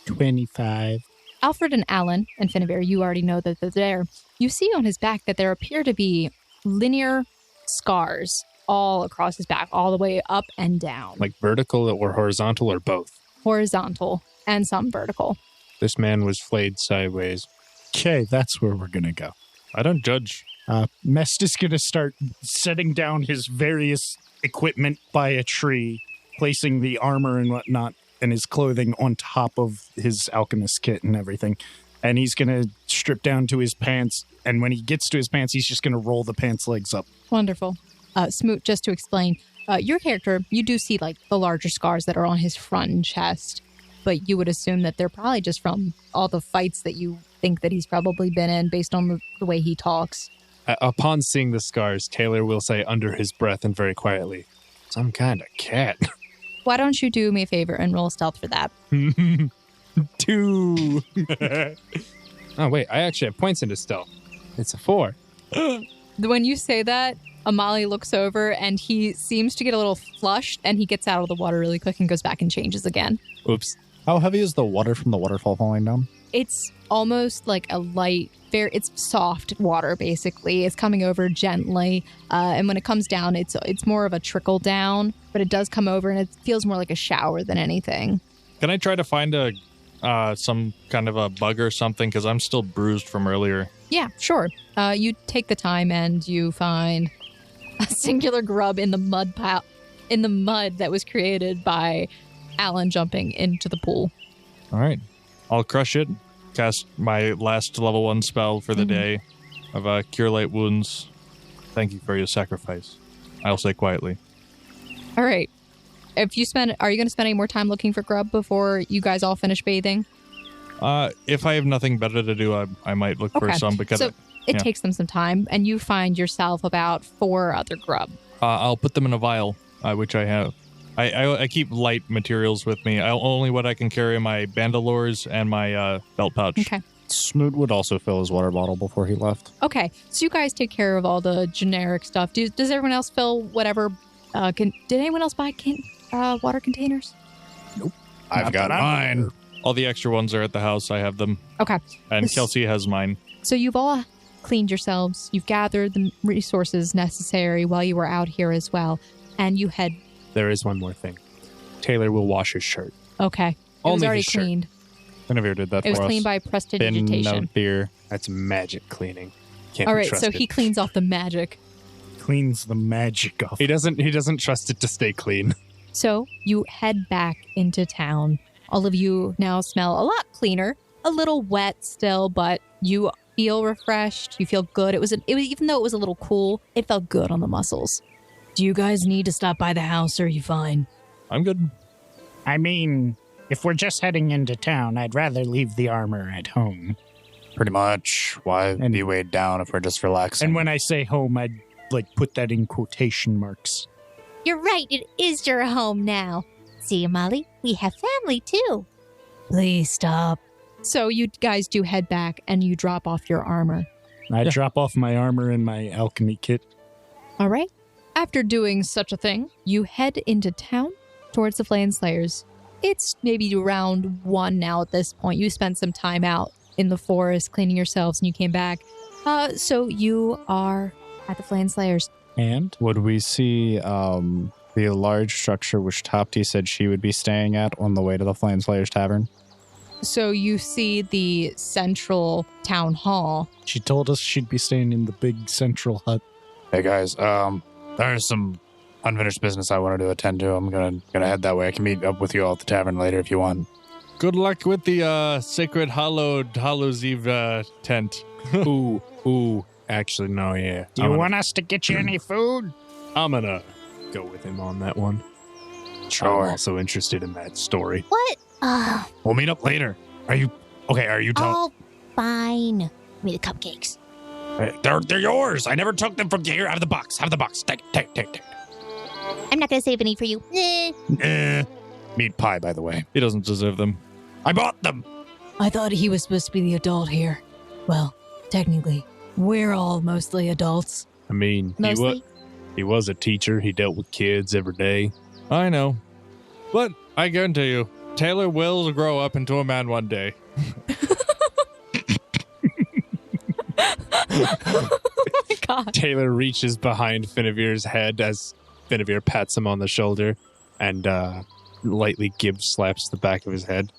25. Alfred and Alan and Finavir, you already know that they're there. You see on his back that there appear to be linear scars all across his back, all the way up and down. Like vertical or horizontal or both. Horizontal and some vertical. This man was flayed sideways. Okay, that's where we're going to go. I don't judge. Mest is going to start setting down his various equipment by a tree, placing the armor and whatnot and his clothing on top of his alchemist kit and everything. And he's going to strip down to his pants. And when he gets to his pants, he's just going to roll the pants legs up. Wonderful. Smoot, just to explain, your character, you do see like the larger scars that are on his front and chest, but you would assume that they're probably just from all the fights that you think that he's probably been in based on the way he talks. Upon seeing the scars, Taylor will say under his breath and very quietly, "Some kind of cat." Why don't you do me a favor and roll stealth for that? 2. Oh, wait. I actually have points into stealth. It's a 4. When you say that, Amali looks over and he seems to get a little flushed and he gets out of the water really quick and goes back and changes again. Oops. How heavy is the water from the waterfall falling down? It's almost like a light, it's soft water, basically. It's coming over gently. And when it comes down, it's more of a trickle down, but it does come over and it feels more like a shower than anything. Can I try to find some kind of a bug or something? Because I'm still bruised from earlier. Yeah, sure. You take the time and you find a singular grub in the mud pile, in the mud that was created by Alan jumping into the pool. All right. I'll crush it. Cast my last level 1 spell for the day of Cure Light Wounds. Thank you for your sacrifice. I'll say quietly. All right. Are you going to spend any more time looking for grub before you guys all finish bathing? If I have nothing better to do, I might look for some because it takes them some time, and you find yourself about 4 other grub. I'll put them in a vial, which I have. I keep light materials with me. Only what I can carry in my bandoliers and my belt pouch. Okay. Smoot would also fill his water bottle before he left. Okay, so you guys take care of all the generic stuff. Does everyone else fill whatever? Did anyone else buy water containers? Nope. I've got mine. All the extra ones are at the house. I have them. Okay. And Kelsey has mine. So you've all cleaned yourselves. You've gathered the resources necessary while you were out here as well. And you head... There is one more thing. Taylor will wash his shirt. Okay. It was Only already his shirt. cleaned. Guinevere did that for It us. was cleaned by prestidigitation. Beer. That's magic cleaning. Can't All be right, trusted. so he cleans off the magic. Cleans the magic off. He doesn't trust it to stay clean. So you head back into town. All of you now smell a lot cleaner, a little wet still, but you feel refreshed. You feel good. It was even though it was a little cool, it felt good on the muscles. Do you guys need to stop by the house, or are you fine? I'm good. I mean, if we're just heading into town, I'd rather leave the armor at home. Pretty much. Why be weighed down if we're just relaxing? And when I say home, I'd put that in quotation marks. You're right, it is your home now. See, Molly, we have family too. Please stop. So you guys do head back and you drop off your armor. I drop off my armor and my alchemy kit. All right. After doing such a thing, you head into town towards the Flayin Slayers. It's maybe around 1 now at this point. You spent some time out in the forest cleaning yourselves and you came back. So you are at the Flayin Slayers. And? Would we see the large structure which Tapti said she would be staying at on the way to the Flayin Slayers Tavern? So you see the central town hall. She told us she'd be staying in the big central hut. Hey guys, there's some unfinished business I wanted to attend to. I'm gonna head that way. I can meet up with you all at the tavern later if you want. Good luck with the sacred Hallows Eve tent. Ooh. Actually, no, yeah. Do you want us to get you any food? I'm gonna go with him on that one. Sure. I'm also interested in that story. What? We'll meet up later. Are you telling? Oh, fine. Give me the cupcakes. They're yours. I never took them from here. Out of the box. Have the box. Take. I'm not going to save any for you. Meat pie, by the way. He doesn't deserve them. I bought them. I thought he was supposed to be the adult here. Well, technically, we're all mostly adults. I mean, Mostly. he was a teacher. He dealt with kids every day. I know. But I guarantee you, Taylor will grow up into a man one day. Oh my God. Taylor reaches behind Finnevere's head as Finnever pats him on the shoulder and lightly slaps the back of his head.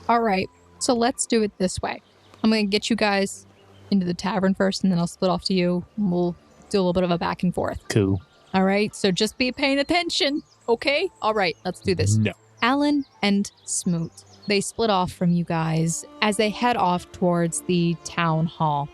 All right. So let's do it this way. I'm going to get you guys into the tavern first, and then I'll split off to you. And we'll do a little bit of a back and forth. Cool. All right. So just be paying attention. Okay? All right. Let's do this. No. Alan and Smoot. They split off from you guys as they head off towards the town hall.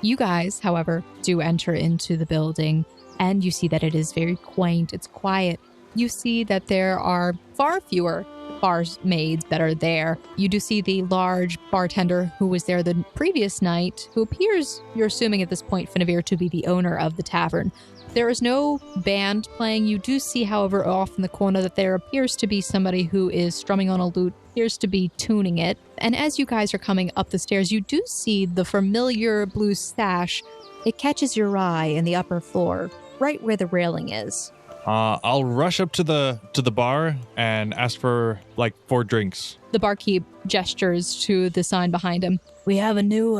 You guys, however, do enter into the building, and you see that it is very quaint. It's quiet. You see that there are far fewer barmaids that are there. You do see the large bartender who was there the previous night, who appears, you're assuming at this point, Finavir, to be the owner of the tavern. There is no band playing. You do see, however, off in the corner that there appears to be somebody who is strumming on a lute, appears to be tuning it. And as you guys are coming up the stairs, you do see the familiar blue sash. It catches your eye in the upper floor, right where the railing is. I'll rush up to the bar and ask for 4 drinks. The barkeep gestures to the sign behind him. We have a new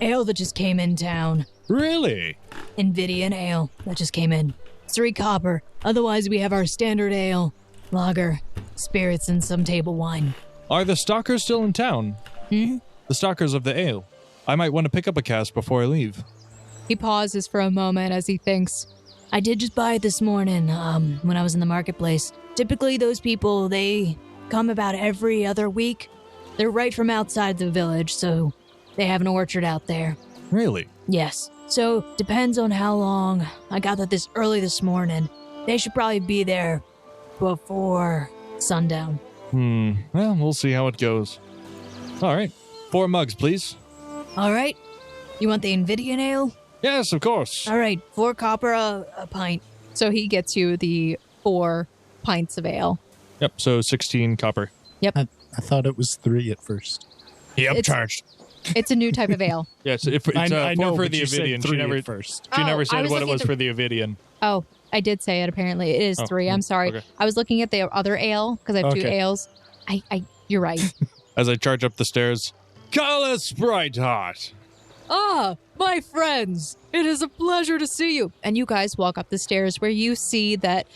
ale that just came in town. Really? Invidian ale that just came in. 3 copper. Otherwise, we have our standard ale, lager, spirits, and some table wine. Are the stalkers still in town? Hmm? The stalkers of the ale. I might want to pick up a cask before I leave. He pauses for a moment as he thinks. I did just buy it this morning when I was in the marketplace. Typically, those people, they come about every other week. They're right from outside the village, so they have an orchard out there. Really? Yes. So, depends on how long. I got that this early this morning. They should probably be there before sundown. Well, we'll see how it goes. All right. 4 mugs, please. All right. You want the Invidian ale? Yes, of course. All right. 4 copper a pint. So he gets you the 4 pints of ale. Yep, so 16 copper. I thought it was 3 at first. He upcharged. It's a new type of ale. Yes, it's I know, for but the you said Avidian. 3 at first. She never I said was what it looking was at the- for the Avidian. Oh, I did say it. Apparently, it is 3. I'm sorry. Okay. I was looking at the other ale because I have 2 Okay. ales. You're right. As I charge up the stairs, Callus Brightheart. Ah, my friends, it is a pleasure to see you. And you guys walk up the stairs where you see that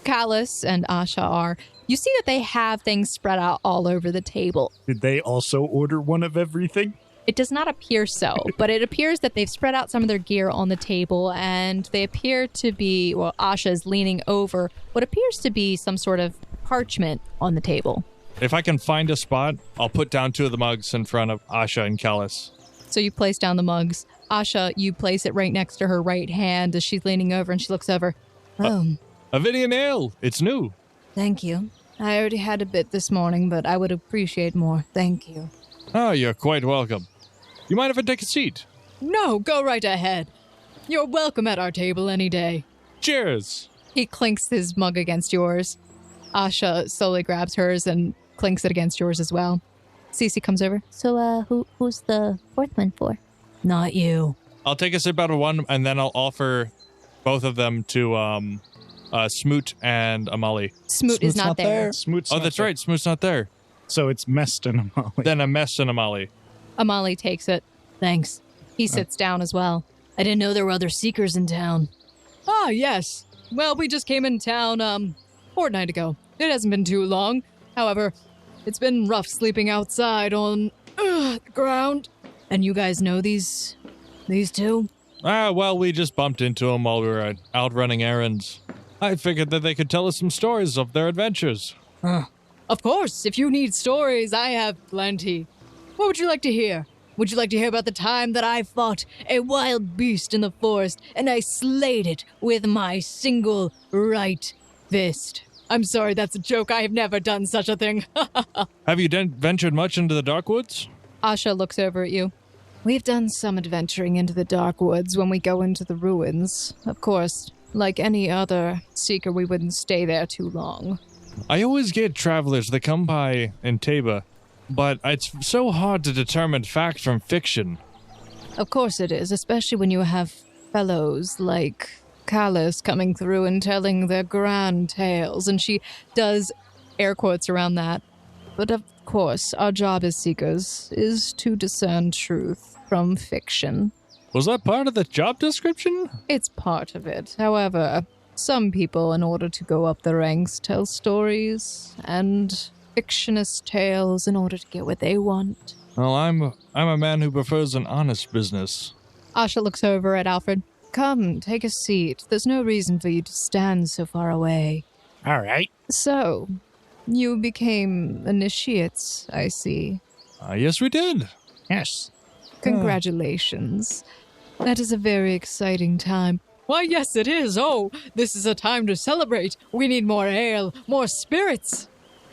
Callus and Asha are. You see that they have things spread out all over the table. Did they also order one of everything? It does not appear so, but it appears that they've spread out some of their gear on the table, and they appear to be, well, Asha is leaning over what appears to be some sort of parchment on the table. If I can find a spot, I'll put down 2 of the mugs in front of Asha and Callus. So you place down the mugs. Asha, you place it right next to her right hand as she's leaning over, and she looks over. Oh, Avidian ale, it's new. thank you. I already had a bit this morning, but I would appreciate more. Thank you. Oh, you're quite welcome. You mind if I take a seat? No, go right ahead. You're welcome at our table any day. Cheers. He clinks his mug against yours. Asha slowly grabs hers and clinks it against yours as well. Cici comes over. So, who's the 4th one for? Not you. I'll take a sip out of one, and then I'll offer both of them to Smoot and Amali. Smoot is not there. Smoot's Oh, not that's there. right. Smoot's not there. So it's Mest and Amali. Then a mess and Amali. Amali takes it. Thanks. He sits down as well. I didn't know there were other seekers in town. Ah, yes. Well, we just came in town, fortnight ago. It hasn't been too long. However, it's been rough sleeping outside on the ground. And you guys know these 2? Well, we just bumped into them while we were out running errands. I figured that they could tell us some stories of their adventures. Of course, if you need stories, I have plenty. What would you like to hear? Would you like to hear about the time that I fought a wild beast in the forest and I slayed it with my single right fist? I'm sorry, that's a joke. I have never done such a thing. Have you ventured much into the dark woods? Asha looks over at you. We've done some adventuring into the dark woods when we go into the ruins. Of course, like any other seeker, we wouldn't stay there too long. I always get travelers that come by in Taba, but it's so hard to determine fact from fiction. Of course it is, especially when you have fellows like Callus coming through and telling their grand tales, and she does air quotes around that. But of course, our job as seekers is to discern truth from fiction. Was that part of the job description? It's part of it. However, some people, in order to go up the ranks, tell stories and fictionist tales in order to get what they want. Well, I'm a man who prefers an honest business. Asha looks over at Alfred. Come, take a seat. There's no reason for you to stand so far away. All right. So, You became initiates, I see. Yes, we did. Yes. Congratulations. That is a very exciting time. Why, yes, it is. Oh, this is a time to celebrate. We need more ale, more spirits.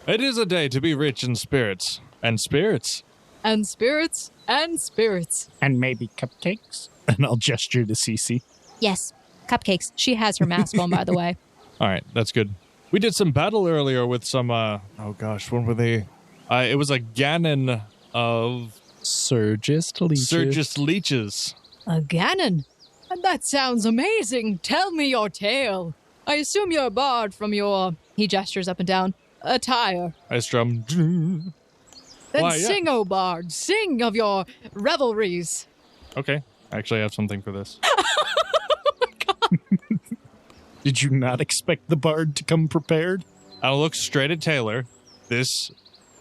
It is a day to be rich in spirits. And spirits. And spirits, and spirits. And maybe cupcakes. And I'll gesture to Cici. Yes, cupcakes. She has her mask on, by the way. All right, that's good. We did some battle earlier with some, oh gosh, what were they? It was a Ganon of... Surgist leeches. A Ganon? That sounds amazing. Tell me your tale. I assume you're a bard from your, he gestures up and down, attire. I strum. Then Why, yeah. sing, O bard. Sing of your revelries. Okay, I actually have something for this. Did you not expect the bard to come prepared? I'll look straight at Taylor. This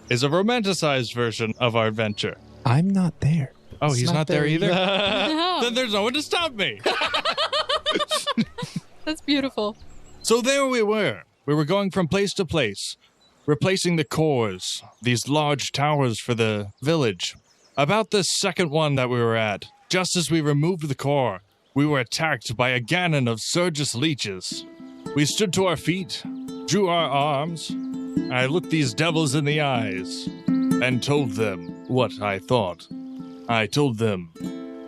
is a romanticized version of our adventure. I'm not there. Oh, he's not there either? No. Then there's no one to stop me. That's beautiful. So there we were. We were going from place to place, replacing the cores, these large towers for the village. About the second one that we were at, just as we removed the core, we were attacked by a Ganon of Surgis leeches. We stood to our feet, drew our arms. I looked these devils in the eyes and told them what I thought. I told them,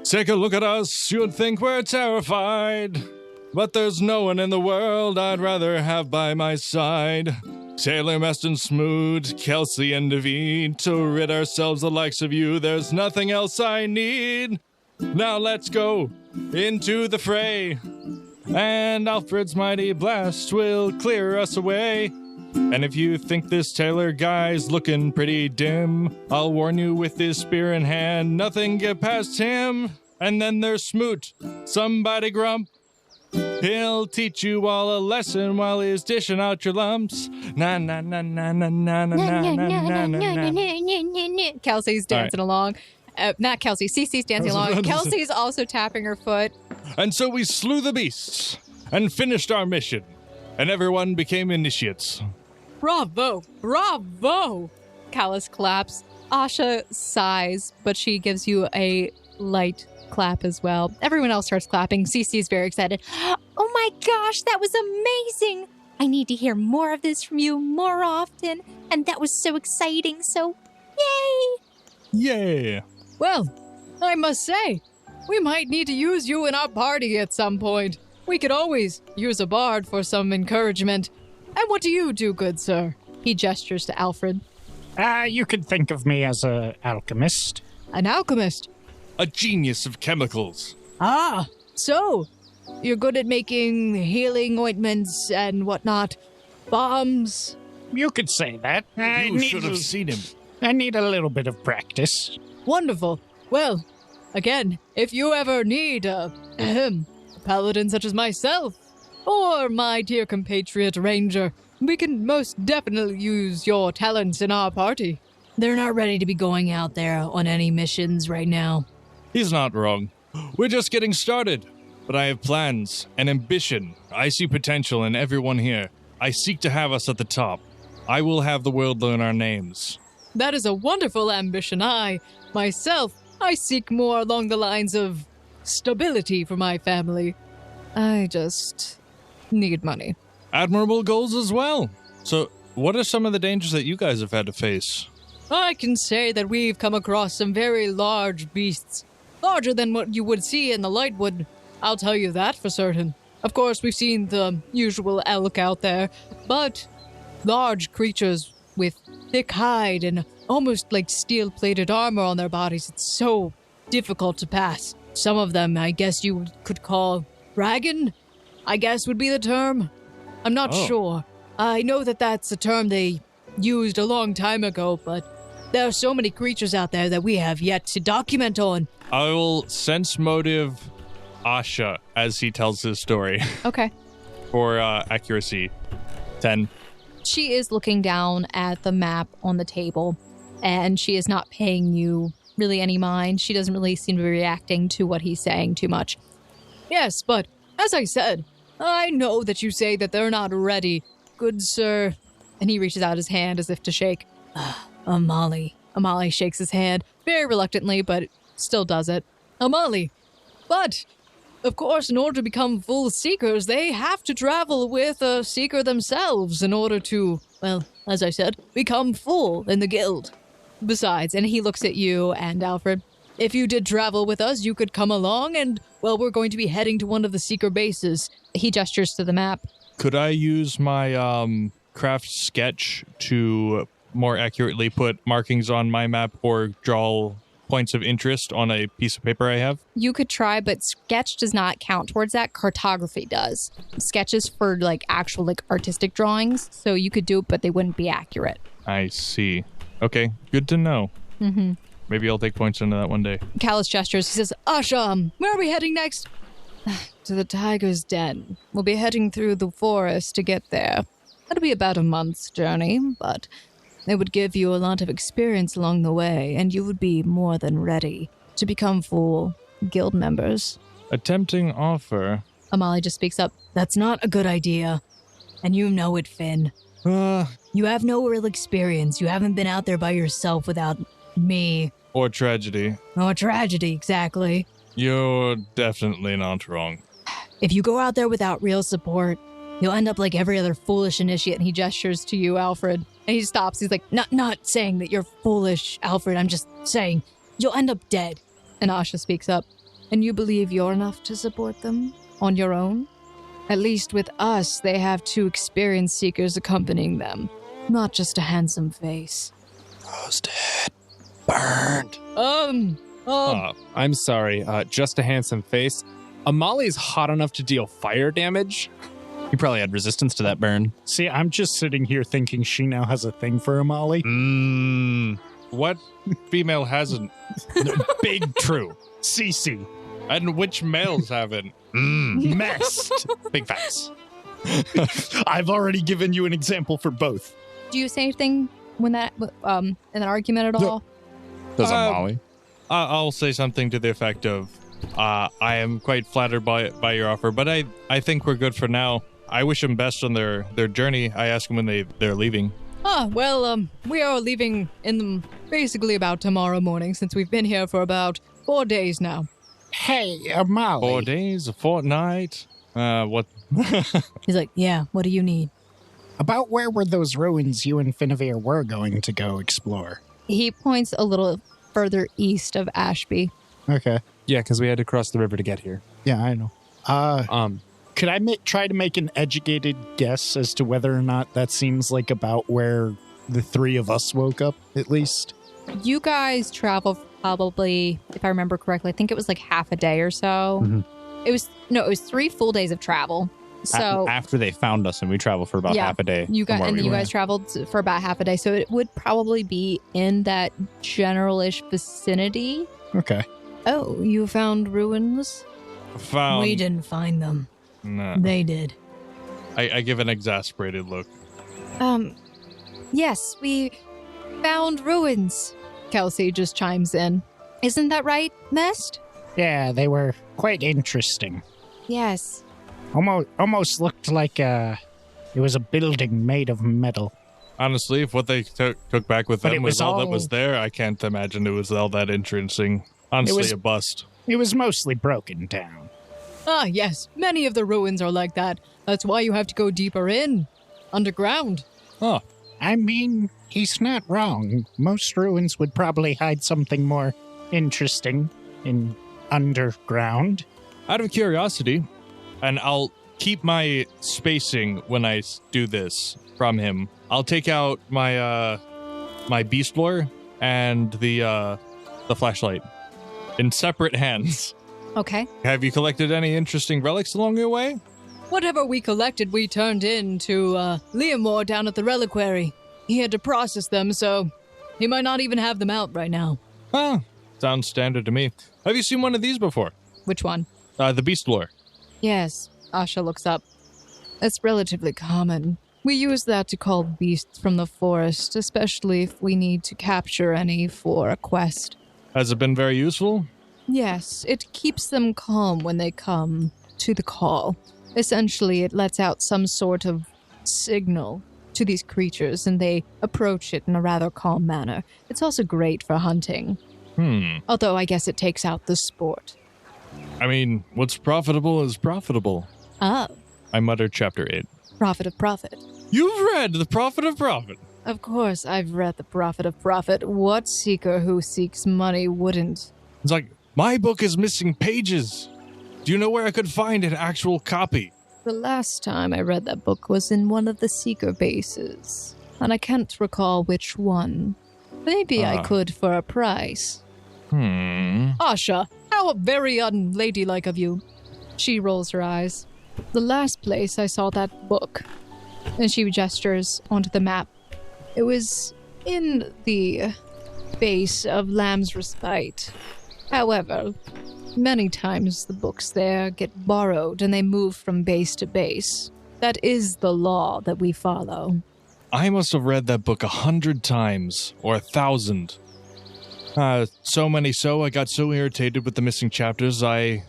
take a look at us, you'd think we're terrified. But there's no one in the world I'd rather have by my side. Taylor, Meston, Smoot, Kelsey, and David. To rid ourselves the likes of you, there's nothing else I need. Now let's go into the fray. And Alfred's mighty blast will clear us away. And if you think this Taylor guy's looking pretty dim, I'll warn you with this spear in hand, nothing get past him. And then there's Smoot, somebody grump. He'll teach you all a lesson while he's dishing out your lumps. Na na na na na na na na na na na. Kelsey's dancing along. Not Kelsey, Cici's dancing along. Kelsey's also tapping her foot. And so we slew the beasts and finished our mission, and everyone became initiates. Bravo! Bravo! Callus claps. Asha sighs, but she gives you a light clap as well. Everyone else starts clapping. Cici's very excited. Oh my gosh, that was amazing. I need to hear more of this from you more often. And that was so exciting. So, yay! Yeah. Well, I must say, we might need to use you in our party at some point. We could always use a bard for some encouragement. And what do you do, good sir? He gestures to Alfred. You could think of me as an alchemist. An alchemist? A genius of chemicals. Ah, so you're good at making healing ointments and whatnot. Bombs. You could say that. You should have seen him. I need a little bit of practice. Wonderful. Well, again, if you ever need a paladin such as myself, or my dear compatriot ranger, we can most definitely use your talents in our party. They're not ready to be going out there on any missions right now. He's not wrong. We're just getting started. But I have plans and ambition. I see potential in everyone here. I seek to have us at the top. I will have the world learn our names. That is a wonderful ambition. Myself, I seek more along the lines of stability for my family. I just need money. Admirable goals as well. So, what are some of the dangers that you guys have had to face? I can say that we've come across some very large beasts. Larger than what you would see in the Lightwood. I'll tell you that for certain. Of course, we've seen the usual elk out there, but large creatures with thick hide and almost like steel-plated armor on their bodies. It's so difficult to pass. Some of them, I guess you could call dragon, I guess would be the term. I'm not sure. I know that that's a term they used a long time ago, but there are so many creatures out there that we have yet to document on. I will sense motive Asha as he tells his story. Okay. For accuracy. 10. She is looking down at the map on the table, and she is not paying you really any mind. She doesn't really seem to be reacting to what he's saying too much. Yes, but as I said, I know that you say that they're not ready. Good sir, And he reaches out his hand as if to shake. Amali. Amali shakes his hand very reluctantly, but still does it. Amali. But, of course, in order to become full seekers, they have to travel with a seeker themselves in order to, well, as I said, become full in the guild. Besides, and he looks at you and Alfred, if you did travel with us, you could come along and, well, we're going to be heading to one of the seeker bases. He gestures to the map. Could I use my craft sketch to more accurately put markings on my map or draw points of interest on a piece of paper I have? You could try, but sketch does not count towards that. Cartography does. Sketches for like actual like artistic drawings, so you could do it, but they wouldn't be accurate. I see. Okay, good to know. Mm-hmm. Maybe I'll take points into that one day. Callus gestures. He says, Asham, where are we heading next? To the tiger's den. We'll be heading through the forest to get there. That'll be about a month's journey, but it would give you a lot of experience along the way, and you would be more than ready to become full guild members. A tempting offer. Amali just speaks up. That's not a good idea. And you know it, Finn. You have no real experience. You haven't been out there by yourself without me. Or tragedy. Or tragedy, exactly. You're definitely not wrong. If you go out there without real support, you'll end up like every other foolish initiate. And he gestures to you, Alfred. And he stops. He's like, Not saying that you're foolish, Alfred. I'm just saying you'll end up dead. And Asha speaks up. And you believe you're enough to support them on your own? At least with us, they have 2 experienced seekers accompanying them. Not just a handsome face. Roasted. Burned. I'm sorry. Just a handsome face. Amali's hot enough to deal fire damage. You probably had resistance to that burn. See, I'm just sitting here thinking she now has a thing for Amali. What female hasn't? Big true. Cici. And which males haven't? Messed. Big facts. I've already given you an example for both. Do you say anything when that in that argument at all? Does Amali? I'll say something to the effect of, I am quite flattered by your offer, but I think we're good for now. I wish them best on their journey. I ask them when they're leaving. We are leaving in basically about tomorrow morning, since we've been here for about 4 days now. Hey, Amali. 4 days, a fortnight. What? He's like, yeah, what do you need? About where were those ruins you and Finavir were going to go explore? He points a little further east of Ashby. Okay. Yeah, because we had to cross the river to get here. Yeah, I know. Could I try to make an educated guess as to whether or not that seems like about where the 3 of us woke up, at least? You guys travel probably, if I remember correctly, I think it was like half a day or so. Mm-hmm. It was 3 full days of travel. So after they found us, and we traveled for about half a day. You guys traveled for about half a day, so it would probably be in that general-ish vicinity. Okay. Oh, you found ruins? We didn't find them. No. They did. I give an exasperated look. Yes, we found ruins. Kelsey just chimes in. Isn't that right, Mest? Yeah, they were quite interesting. Yes. Almost looked like it was a building made of metal. Honestly, if what they took back with them was all that was there, I can't imagine it was all that interesting. Honestly, a bust. It was mostly broken down. Ah, yes. Many of the ruins are like that. That's why you have to go deeper in. Underground. Oh. I mean, he's not wrong. Most ruins would probably hide something more interesting in underground. Out of curiosity, and I'll keep my spacing when I do this from him. I'll take out my my beast lore and the flashlight in separate hands. Okay. Have you collected any interesting relics along your way? Whatever we collected, we turned in to Leomore down at the reliquary. He had to process them, so he might not even have them out right now. Ah, sounds standard to me. Have you seen one of these before? Which one? The beast lore. Yes. Asha looks up. It's relatively common. We use that to call beasts from the forest, especially if we need to capture any for a quest. Has it been very useful? Yes, it keeps them calm when they come to the call. Essentially, it lets out some sort of signal to these creatures, and they approach it in a rather calm manner. It's also great for hunting. Although I guess it takes out the sport. I mean, what's profitable is profitable. Oh, I muttered chapter 8. Prophet of Profit. You've read The Prophet of Profit. Of course, I've read The Prophet of Profit. What seeker who seeks money wouldn't? It's like, my book is missing pages. Do you know where I could find an actual copy? The last time I read that book was in one of the seeker bases, and I can't recall which one. Maybe I could for a price. Asha, how very unladylike of you. She rolls her eyes. The last place I saw that book, and she gestures onto the map, it was in the base of Lamb's Respite. However, many times the books there get borrowed and they move from base to base. That is the law that we follow. I must have read that book 100 times, or 1,000. So many so, I got so irritated with the missing chapters, I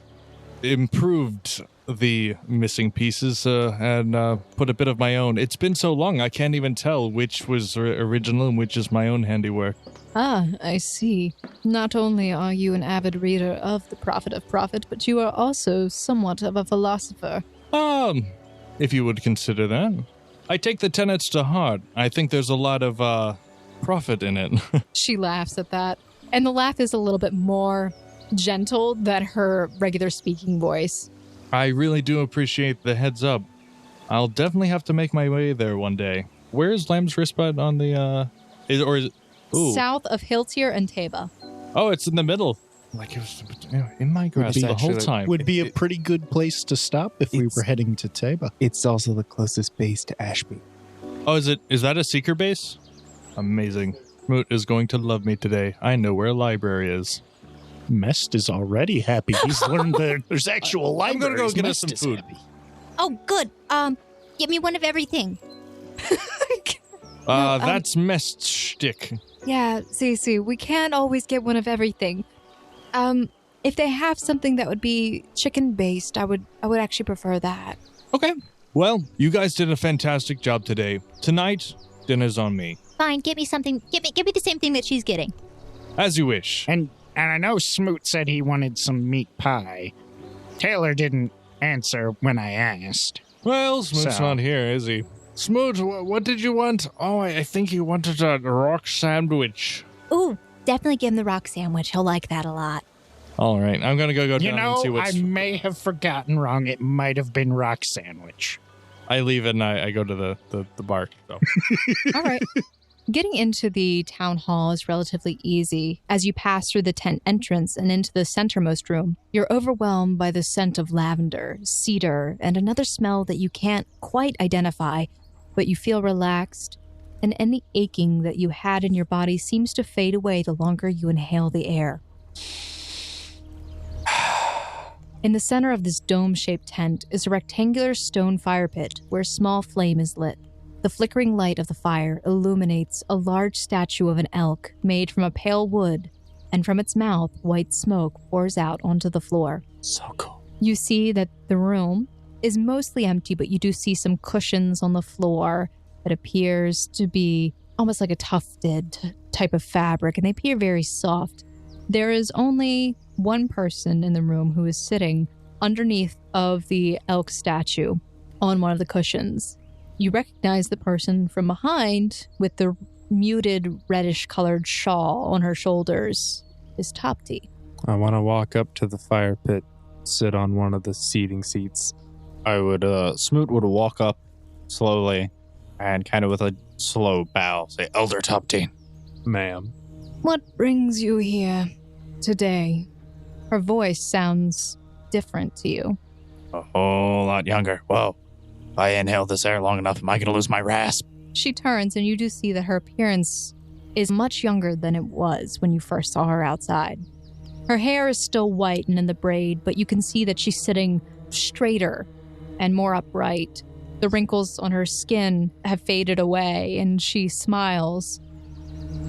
improved the missing pieces and put a bit of my own. It's been so long, I can't even tell which was original and which is my own handiwork. Ah, I see. Not only are you an avid reader of The Prophet of Profit, but you are also somewhat of a philosopher. If you would consider that. I take the tenets to heart. I think there's a lot of profit in it. She laughs at that. And the laugh is a little bit more gentle than her regular speaking voice. I really do appreciate the heads up. I'll definitely have to make my way there one day. Where is Lamb's Respite on the, is it? Ooh. South of Hiltier and Taba. Oh, it's in the middle. Like it was in my grasp the whole time. Would be a pretty good place to stop if we were heading to Taba. It's also the closest base to Ashby. Oh, is that a seeker base? Amazing. Moot is going to love me today. I know where a library is. Mest is already happy. He's learned that there's actual libraries. I'm going to go get us Mest some is food. happy. Oh, good. Give me one of everything. That's Mest's shtick. Yeah, Cici, we can't always get one of everything. If they have something that would be chicken-based, I would actually prefer that. Okay. Well, you guys did a fantastic job today. Tonight, dinner's on me. Fine, get me something. Give me the same thing that she's getting. As you wish. And I know Smoot said he wanted some meat pie. Taylor didn't answer when I asked. Well, Smoot's not here, is he? Smoot, what did you want? Oh, I think he wanted a rock sandwich. Ooh, definitely give him the rock sandwich. He'll like that a lot. All right, I'm going to go down and see what's... I may have forgotten wrong. It might have been rock sandwich. I leave it and I go to the bar. So. All right. Getting into the town hall is relatively easy. As you pass through the tent entrance and into the centermost room, you're overwhelmed by the scent of lavender, cedar, and another smell that you can't quite identify, but you feel relaxed, and any aching that you had in your body seems to fade away the longer you inhale the air. In the center of this dome-shaped tent is a rectangular stone fire pit where a small flame is lit. The flickering light of the fire illuminates a large statue of an elk made from a pale wood, and from its mouth, white smoke pours out onto the floor. So cool. You see that the room is mostly empty, but you do see some cushions on the floor that appears to be almost like a tufted type of fabric, and they appear very soft. There is only one person in the room who is sitting underneath of the elk statue on one of the cushions. You recognize the person from behind with the muted reddish-colored shawl on her shoulders is Tapti. I want to walk up to the fire pit, sit on one of the seating seats. I would, Smoot would walk up slowly and kind of with a slow bow say, Elder Tapti. Ma'am. What brings you here today? Her voice sounds different to you. A whole lot younger. Whoa. If I inhale this air long enough, am I going to lose my rasp? She turns and you do see that her appearance is much younger than it was when you first saw her outside. Her hair is still white and in the braid, but you can see that she's sitting straighter and more upright. The wrinkles on her skin have faded away and she smiles.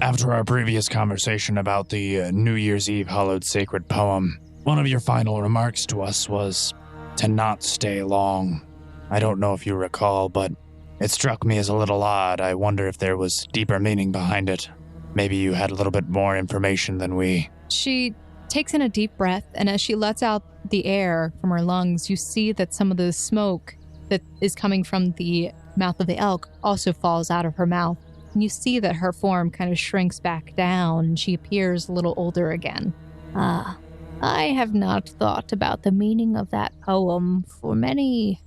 After our previous conversation about the New Year's Eve hallowed sacred poem, one of your final remarks to us was to not stay long. I don't know if you recall, but It struck me as a little odd. I wonder if there was deeper meaning behind it. Maybe you had a little bit more information than we. She takes in a deep breath, and as she lets out the air from her lungs, you see that some of the smoke that is coming from the mouth of the elk also falls out of her mouth. And you see that her form kind of shrinks back down, and she appears a little older again. Ah, I have not thought about the meaning of that poem for many,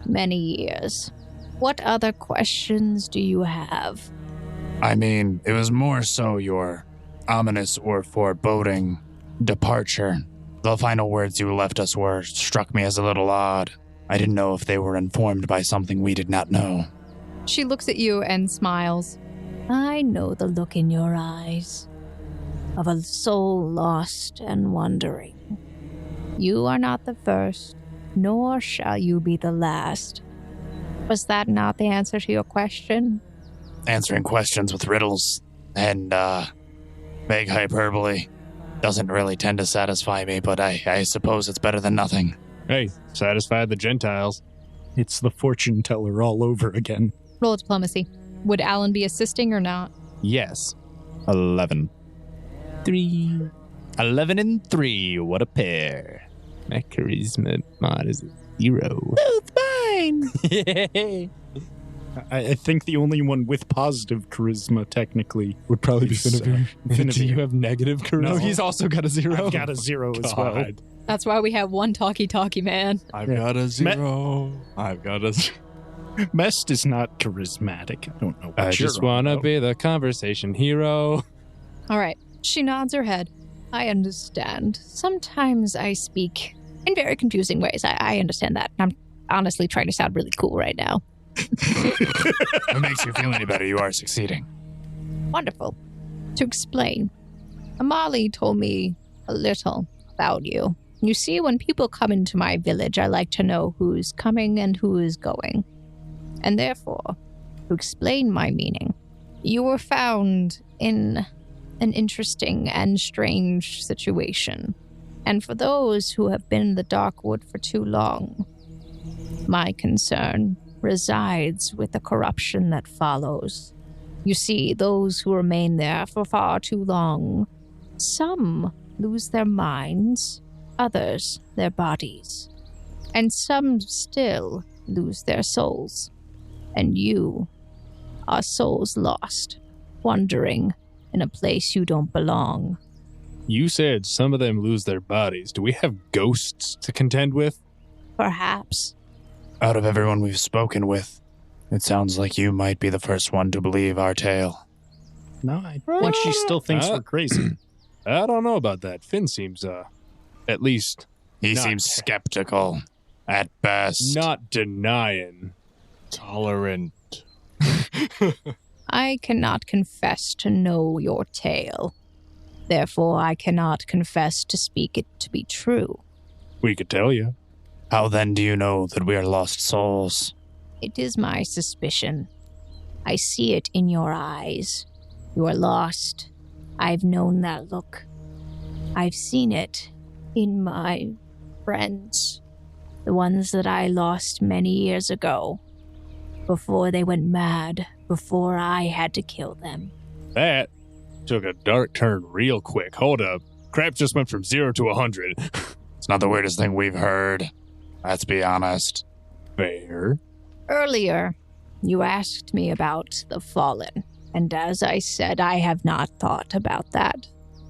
many years. What other questions do you have? I mean, it was more so your ominous or foreboding departure. The final words you left us struck me as a little odd. I didn't know if they were informed by something we did not know. She looks at you and smiles. I know the look in your eyes of a soul lost and wandering. You are not the first, nor shall you be the last. Was that not the answer to your question? Answering questions with riddles and vague hyperbole doesn't really tend to satisfy me, but I suppose it's better than nothing. Hey, satisfy the Gentiles. It's the fortune teller all over again. Roll diplomacy. Would Alan be assisting or not? Yes. 11. 3. 11 and 3. What a pair. My charisma mod is 0. Yay. I think the only one with positive charisma, technically, Would probably be is, Finavir. Do you have negative charisma? No, He's also got a 0. I've got a 0 as well. God. That's why we have one talkie man. I've got a 0. I've got a 0. Mest is not charismatic. I don't know what I you're just on want to about. be the conversation hero. All right. She nods her head. I understand. Sometimes I speak in very confusing ways. I understand that. I'm honestly trying to sound really cool right now. If it makes you feel any better, you are succeeding. Wonderful. To explain, Amali told me a little about you. You see, when people come into my village, I like to know who's coming and who is going. And therefore, to explain my meaning, you were found in an interesting and strange situation. And for those who have been in the Darkwood for too long, my concern resides with the corruption that follows. You see, those who remain there for far too long, some lose their minds, others their bodies, and some still lose their souls. And you are souls lost, wandering in a place you don't belong. You said some of them lose their bodies. Do we have ghosts to contend with? Perhaps. Out of everyone we've spoken with, it sounds like you might be the first one to believe our tale. No, I think she still thinks we're crazy. I don't know about that. Finn seems, at least He Not- seems skeptical, at best. not denying. Tolerant. I cannot confess to know your tale. Therefore, I cannot confess to speak it to be true. We could tell you. How then do you know that we are lost souls? It is my suspicion. I see it in your eyes. You are lost. I've known that look. I've seen it in my friends. The ones that I lost many years ago. Before they went mad. Before I had to kill them. That took a dark turn real quick. Hold up. Crap just went from 0 to 100. It's not the weirdest thing we've heard. Let's be honest. Fair. Earlier, you asked me about the fallen. And as I said, I have not thought about that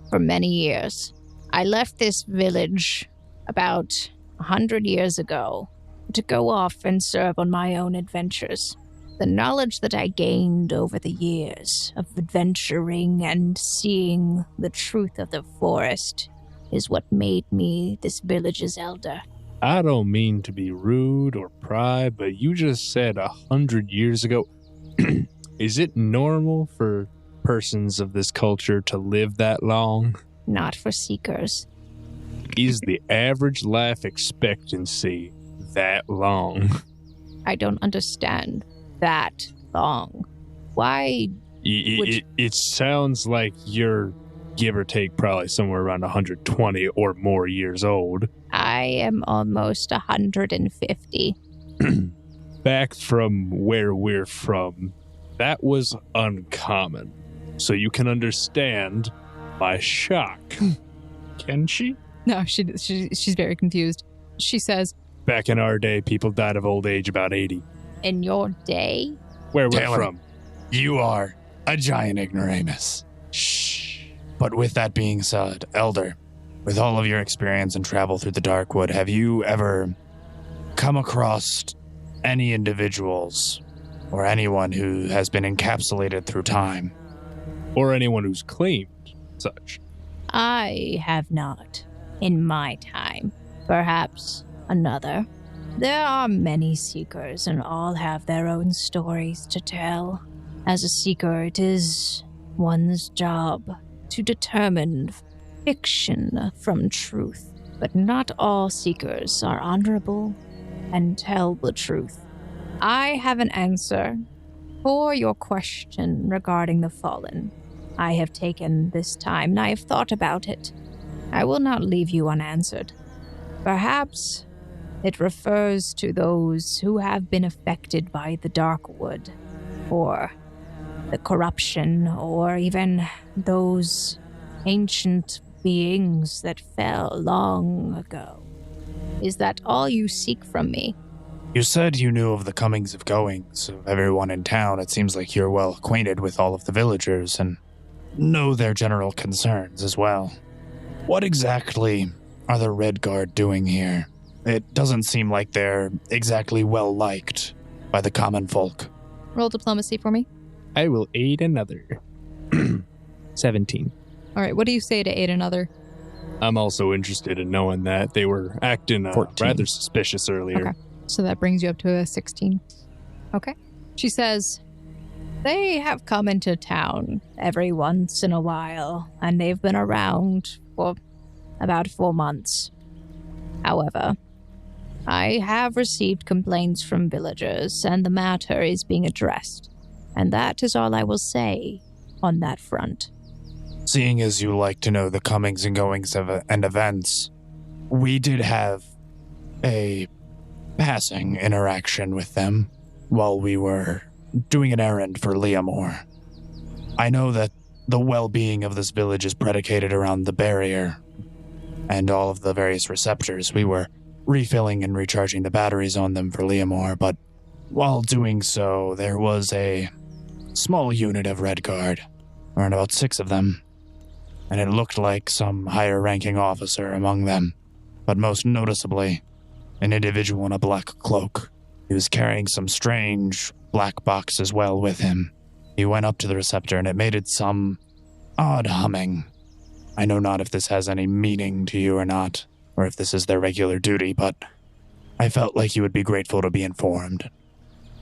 for many years. I left this village about 100 years ago to go off and serve on my own adventures. The knowledge that I gained over the years of adventuring and seeing the truth of the forest is what made me this village's elder. I don't mean to be rude or pry, but you just said 100 years ago. Is it normal for persons of this culture to live that long? Not for seekers. Is the average life expectancy that long? I don't understand that long. Why? It sounds like you're, give or take, probably somewhere around 120 or more years old. I am almost 150. back from where we're from, that was uncommon. So you can understand my shock. Can she? No, she's very confused. She says, Back in our day, people died of old age about 80. In your day? Where we're Taylor. from. You are a giant ignoramus. Shh. But with that being said, Elder, with all of your experience and travel through the Darkwood, have you ever come across any individuals or anyone who has been encapsulated through time? Or anyone who's claimed such. I have not. In my time. Perhaps another. There are many seekers, and all have their own stories to tell. As a seeker, it is one's job to determine fiction from truth. But not all seekers are honorable and tell the truth. I have an answer for your question regarding the fallen. I have taken this time, and I have thought about it. I will not leave you unanswered. Perhaps it refers to those who have been affected by the Darkwood, or the corruption, or even those ancient beings that fell long ago. Is that all you seek from me? You said you knew of the comings of goings of everyone in town. It seems like you're well acquainted with all of the villagers and know their general concerns as well. What exactly are the Red Guard doing here? It doesn't seem like they're exactly well liked by the common folk. roll diplomacy for me. I will aid another. 17. All right, what do you say to aid another? I'm also interested in knowing that they were acting 14. rather suspicious earlier. Okay. So that brings you up to a 16. Okay. She says, they have come into town every once in a while, and they've been around for about 4 months. However, I have received complaints from villagers, and the matter is being addressed. And that is all I will say on that front. Seeing as you like to know the comings and goings of and events, we did have a passing interaction with them while we were doing an errand for Leomore. I know that the well-being of this village is predicated around the barrier and all of the various receptors. We were refilling and recharging the batteries on them for Leomore, but while doing so, there was a small unit of Red Guard, around about 6 of them, and it looked like some higher-ranking officer among them, but most noticeably, an individual in a black cloak. He was carrying some strange black box as well with him. He went up to the receptor and it made some odd humming. I know not if this has any meaning to you or not, or if this is their regular duty, but I felt like you would be grateful to be informed.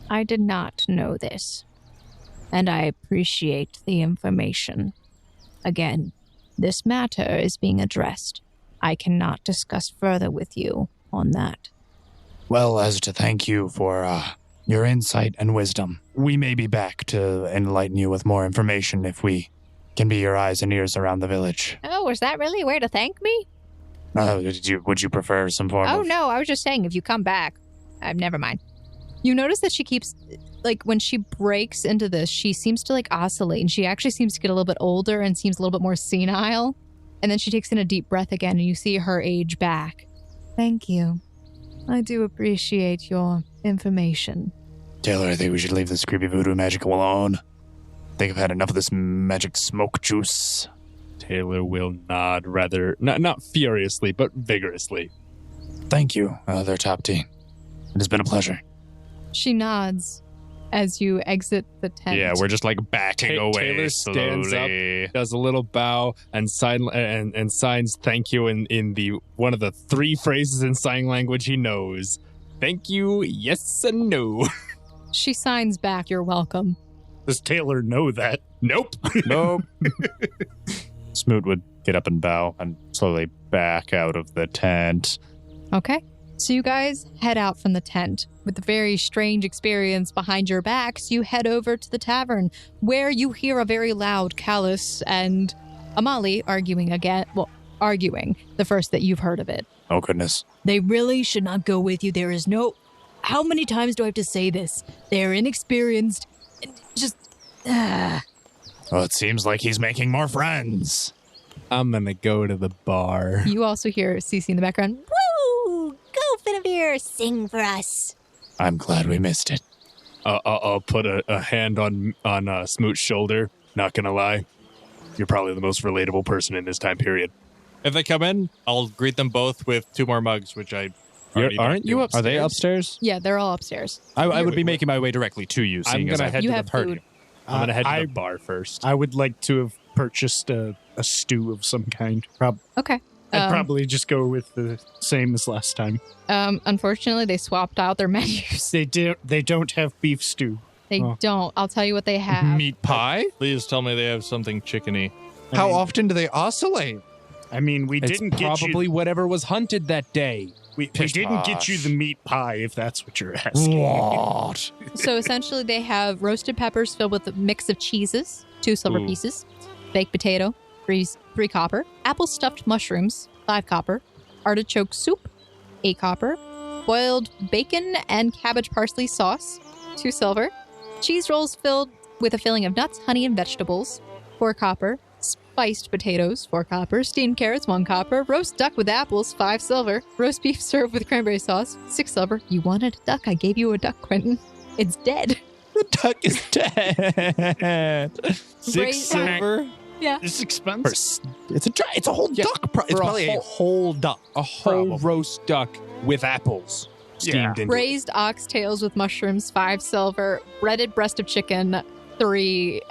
I did not know this, and I appreciate the information. Again, this matter is being addressed. I cannot discuss further with you on that. Well, as to thank you for your insight and wisdom, we may be back to enlighten you with more information if we can be your eyes and ears around the village. Oh, is that really a way to thank me? Would you prefer some form Oh, of... no, I was just saying if you come back. Never mind. You notice that she keeps, like, when she breaks into this, she seems to, like, oscillate, and she actually seems to get a little bit older and seems a little bit more senile. And then she takes in a deep breath again, and you see her age back. Thank you. I do appreciate your information. Taylor, I think we should leave this creepy voodoo magic alone. I think I've had enough of this magic smoke juice. Taylor will nod rather, not furiously, but vigorously. Thank you, Elder Tapti. It has been a pleasure. She nods as you exit the tent. Yeah, we're just like backing away Taylor stands slowly. up, does a little bow, and signs thank you in the one of the 3 phrases in sign language he knows. Thank you, yes and no. She signs back, you're welcome. Does Taylor know that? Nope. Nope. Smoot would get up and bow and slowly back out of the tent. Okay. So you guys head out from the tent with a very strange experience behind your backs. You head over to the tavern where you hear a very loud Callus and Amali arguing again. Well, arguing the first that you've heard of it. Oh, goodness. They really should not go with you. There is no how many times do I have to say this? They're inexperienced. Just, Well, it seems like he's making more friends. I'm gonna go to the bar. You also hear Cici in the background. Woo! Go, Finavir, sing for us. I'm glad we missed it. I'll put a hand on Smoot's shoulder. Not gonna lie, you're probably the most relatable person in this time period. If they come in, I'll greet them both with 2 more mugs, which I already Aren't you do. upstairs? Are they upstairs? Yeah, they're all upstairs. I would be making my way directly to you, I'm seeing as gonna head You to have the party. food. I'm gonna head to I- the bar first. I would like to have purchased a stew of some kind. Okay. I'd probably just go with the same as last time. Unfortunately, they swapped out their menus. They don't have beef stew. They Oh. don't. I'll tell you what they have. Meat pie? Please tell me they have something chickeny. How often do they oscillate? I mean, we It's didn't get probably you. whatever was hunted that day. We Pish didn't get you the meat pie, if that's what you're asking. What? So essentially, they have roasted peppers filled with a mix of cheeses, 2 silver Ooh. pieces, baked potato, 3 copper, apple stuffed mushrooms, 5 copper, artichoke soup, 8 copper, boiled bacon and cabbage parsley sauce, 2 silver, cheese rolls filled with a filling of nuts, honey, and vegetables, 4 copper, spiced potatoes, 4 copper, steamed carrots, 1 copper, roast duck with apples, 5 silver, roast beef served with cranberry sauce, 6 silver. You wanted a duck? I gave you a duck, Quentin. It's dead. The duck is dead. 6 Raised- silver? It's expensive. It's a whole duck. It's for a probably a whole duck. A whole Probably. roast duck with apples steamed into it. Raised oxtails with mushrooms, 5 silver. Breaded breast of chicken, 3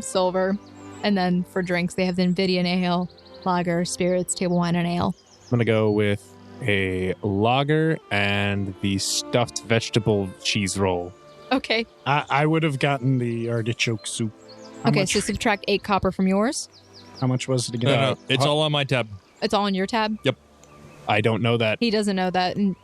silver. And then for drinks, they have the Invidian ale, lager, spirits, table wine, and ale. I'm gonna go with a lager and the stuffed vegetable cheese roll. Okay. I would have gotten the artichoke soup. How Okay, much- so subtract 8 copper from yours. How much was it again? No, it's all on my tab. It's all on your tab. I don't know that. He doesn't know that. And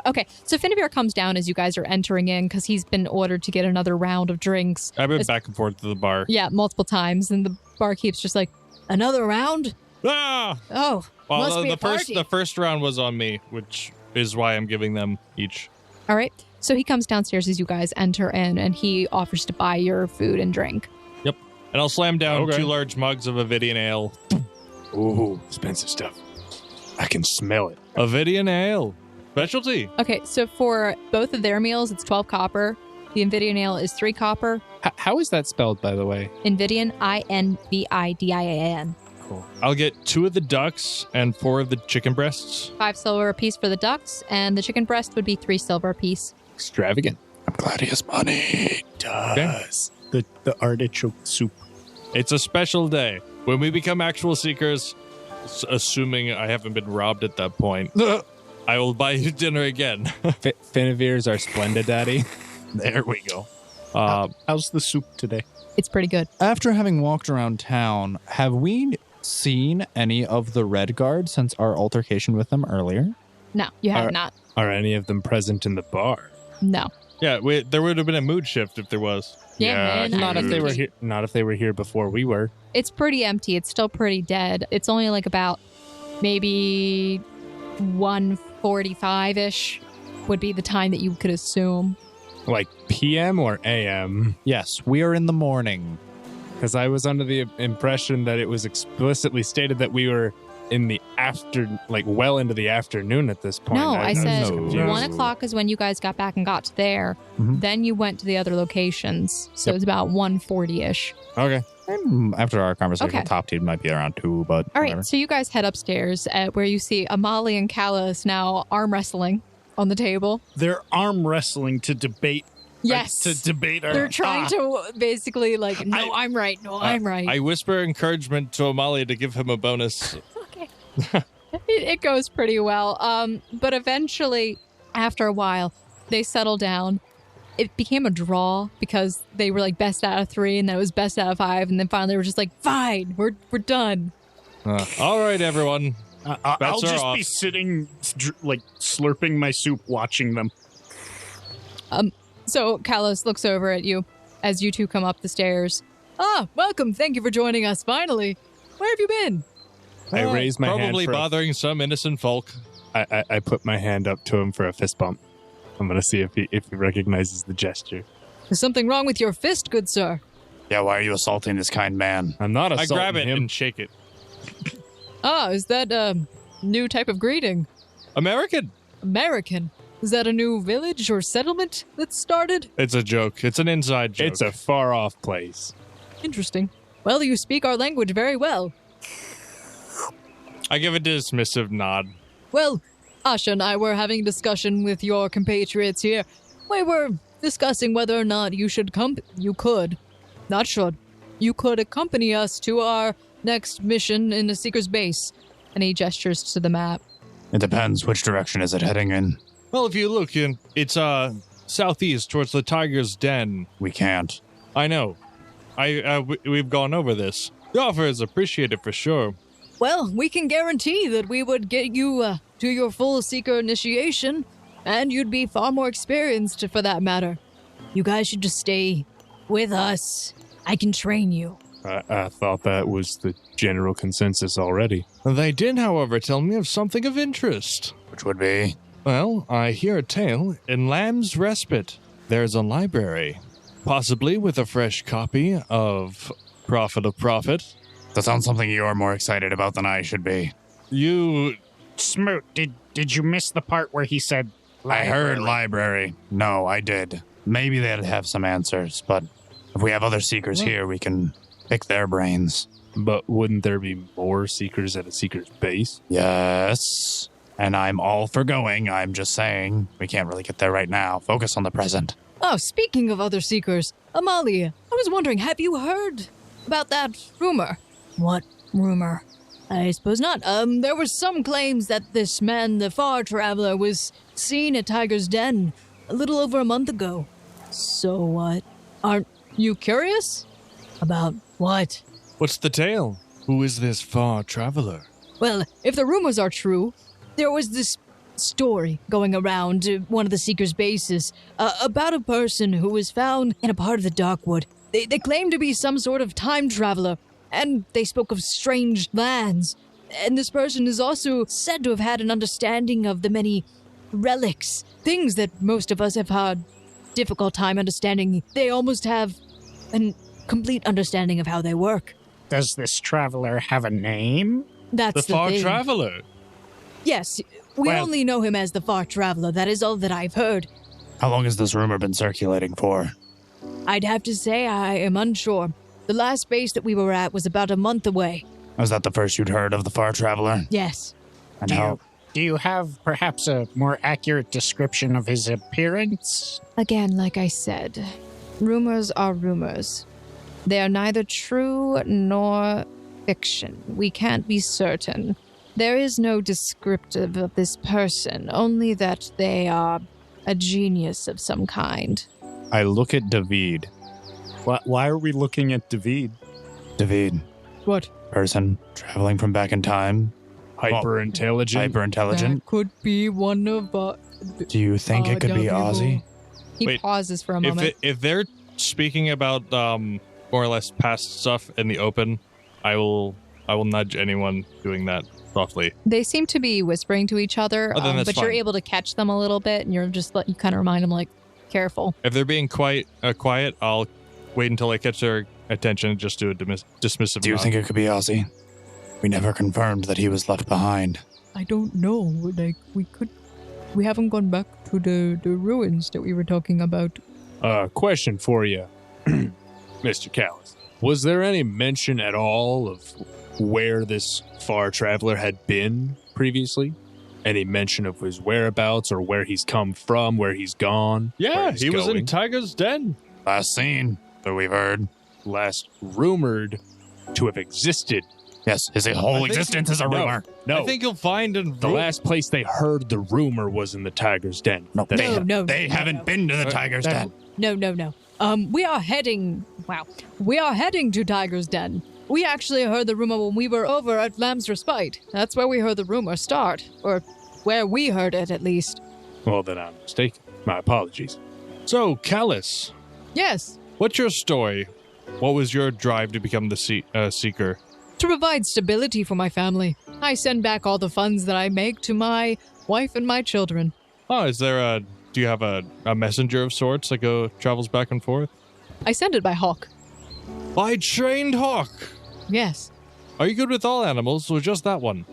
okay, so Finavir comes down as you guys are entering in because he's been ordered to get another round of drinks. I've been It's- back and forth to the bar. Yeah, multiple times. And the barkeep's just like, another round? Ah! Oh, Well, must be a the first round was on me, which is why I'm giving them each. all right. So he comes downstairs as you guys enter in and he offers to buy your food and drink. And I'll slam down Okay. 2 large mugs of Avidian ale. Ooh, expensive stuff. I can smell it. Avidian ale. Specialty. Okay, so for both of their meals, it's 12 copper. The Invidian ale is 3 copper. How is that spelled, by the way? Invidian, Invidian. Cool. I'll get 2 of the ducks and 4 of the chicken breasts. 5 silver apiece for the ducks, and the chicken breast would be 3 silver apiece. Extravagant. I'm glad he has money. Does. The artichoke soup. It's a special day. When we become actual seekers, assuming I haven't been robbed at that point, I will buy you dinner again. Finavir's our Splenda daddy. There we go. How's the soup today? It's pretty good. After having walked around town, have we seen any of the Red Guard since our altercation with them earlier? No, you have Are- not. Are any of them present in the bar? No. Yeah, there would have been a mood shift if there was. Yeah, man, not if they were here. Not if they were here before we were. It's pretty empty. It's still pretty dead. It's only like about maybe 1:45-ish would be the time that you could assume. Like PM or AM? Yes, we are in the morning. Because I was under the impression that it was explicitly stated that we were in the well into the afternoon at this point. No, I was said confused. 1 o'clock is when you guys got back and got to there. Mhm. Then you went to the other locations. So Yep. it's about 1:40-ish. Okay. After our conversation Okay. with Top Team, might be around 2, but All whatever. right, so you guys head upstairs where you see Amali and Callus now arm wrestling on the table. They're arm wrestling to debate. Yes. To debate our. They're trying to basically like, no, I- I'm right. No, I'm right. I whisper encouragement to Amalia to give him a bonus. Okay. it goes pretty well. But eventually, after a while, they settle down. It became a draw because they were like best out of 3, and then it was best out of 5, and then finally they were just like, fine, we're done. All right, everyone. I'll Bets are just off. be sitting, like slurping my soup, watching them. So Kalos looks over at you as you two come up the stairs. Ah, welcome. Thank you for joining us, finally. Where have you been? I raised my hand Probably for bothering some innocent folk. I put my hand up to him for a fist bump. I'm going to see if he recognizes the gesture. Is something wrong with your fist, good sir? Yeah, why are you assaulting this kind man? I'm not I assaulting grab it him. and shake it. Ah, is that a new type of greeting? American. American. Is that a new village or settlement that's started? It's a joke. It's an inside joke. It's a far-off place. Interesting. Well, you speak our language very well. I give a dismissive nod. Well, Asha and I were having a discussion with your compatriots here. We were discussing whether or not you should you could accompany us to our next mission in the Seeker's base. And he gestures to the map. It depends. Which direction is it heading in? Well, if you look, it's southeast towards the Tiger's Den. We can't. I know. We've gone over this. The offer is appreciated for sure. Well, we can guarantee that we would get you to your full Seeker initiation, and you'd be far more experienced for that matter. You guys should just stay with us. I can train you. I thought that was the general consensus already. They did, however, tell me of something of interest. Which would be? Well, I hear a tale. In Lamb's Respite, there's a library, possibly with a fresh copy of Prophet of Prophet. That sounds something you're more excited about than I should be. You... Smoot, did you miss the part where he said library? I heard library. No, I did. Maybe they'd have some answers, but if we have other seekers here, we can pick their brains. But wouldn't there be more seekers at a seeker's base? Yes. And I'm all for going. I'm just saying we can't really get there right now. Focus on the present. Oh, speaking of other Seekers, Amalia, I was wondering, have you heard about that rumor? What rumor? I suppose not. There were some claims that this man, the Far Traveler, was seen at Tiger's Den a little over a month ago. So what? Aren't you curious? About what? What's the tale? Who is this far traveler? Well, if the rumors are true, there was this story going around one of the Seekers' bases about a person who was found in a part of the Darkwood. They claimed to be some sort of time traveler, and they spoke of strange lands. And this person is also said to have had an understanding of the many relics, things that most of us have had difficult time understanding. They almost have a complete understanding of how they work. Does this traveler have a name? That's The far thing. traveler. Yes, we Well- only know him as the Far Traveler. That is all that I've heard. How long has this rumor been circulating for? I'd have to say I am unsure. The last base that we were at was about a month away. Was that the first you'd heard of the Far Traveler? Yes. And Do you have perhaps a more accurate description of his appearance? Again, like I said, rumors are rumors. They are neither true nor fiction. We can't be certain. There is no descriptive of this person, only that they are a genius of some kind. I look at David. Why are we looking at David? David, What? person traveling from back in time, Hyper intelligent. hyper intelligent. That could be one of Do you think it could be Ozzy? He Wait, pauses for a moment. If they're speaking about more or less past stuff in the open, I will nudge anyone doing that softly. They seem to be whispering to each other, Oh, then that's but you're fine. able to catch them a little bit, and you're just you kind of remind them, like, careful. If they're being quiet, I'll wait until I catch their attention and just do a dismissive Do you nod. think it could be Ozzy? We never confirmed that he was left behind. I don't know. Like, we haven't gone back to the ruins that we were talking about. Question for you, Mr. Callis. Was there any mention at all of where this far traveler had been previously? Any mention of his whereabouts or where he's come from, where he's gone? Yeah, where he's he was going? in Tiger's Den. Last seen, that we've heard. Last rumored to have existed. Yes, his whole think- existence is a rumor. No, I think you'll find in the last place they heard the rumor was in the Tiger's Den. No, That- they haven't been to the Tiger's Den. No. We are heading to Tiger's Den. We actually heard the rumor when we were over at Lamb's Respite. That's where we heard the rumor start, or where we heard it, at least. Well, then I'm mistaken. My apologies. So, Callus, Yes, what's your story? What was your drive to become the Seeker? to provide stability for my family. I send back all the funds that I make to my wife and my children. Oh, is there a Do you have a messenger of sorts that travels back and forth? I send it by hawk. By trained hawk. Yes. Are you good with all animals or just that one?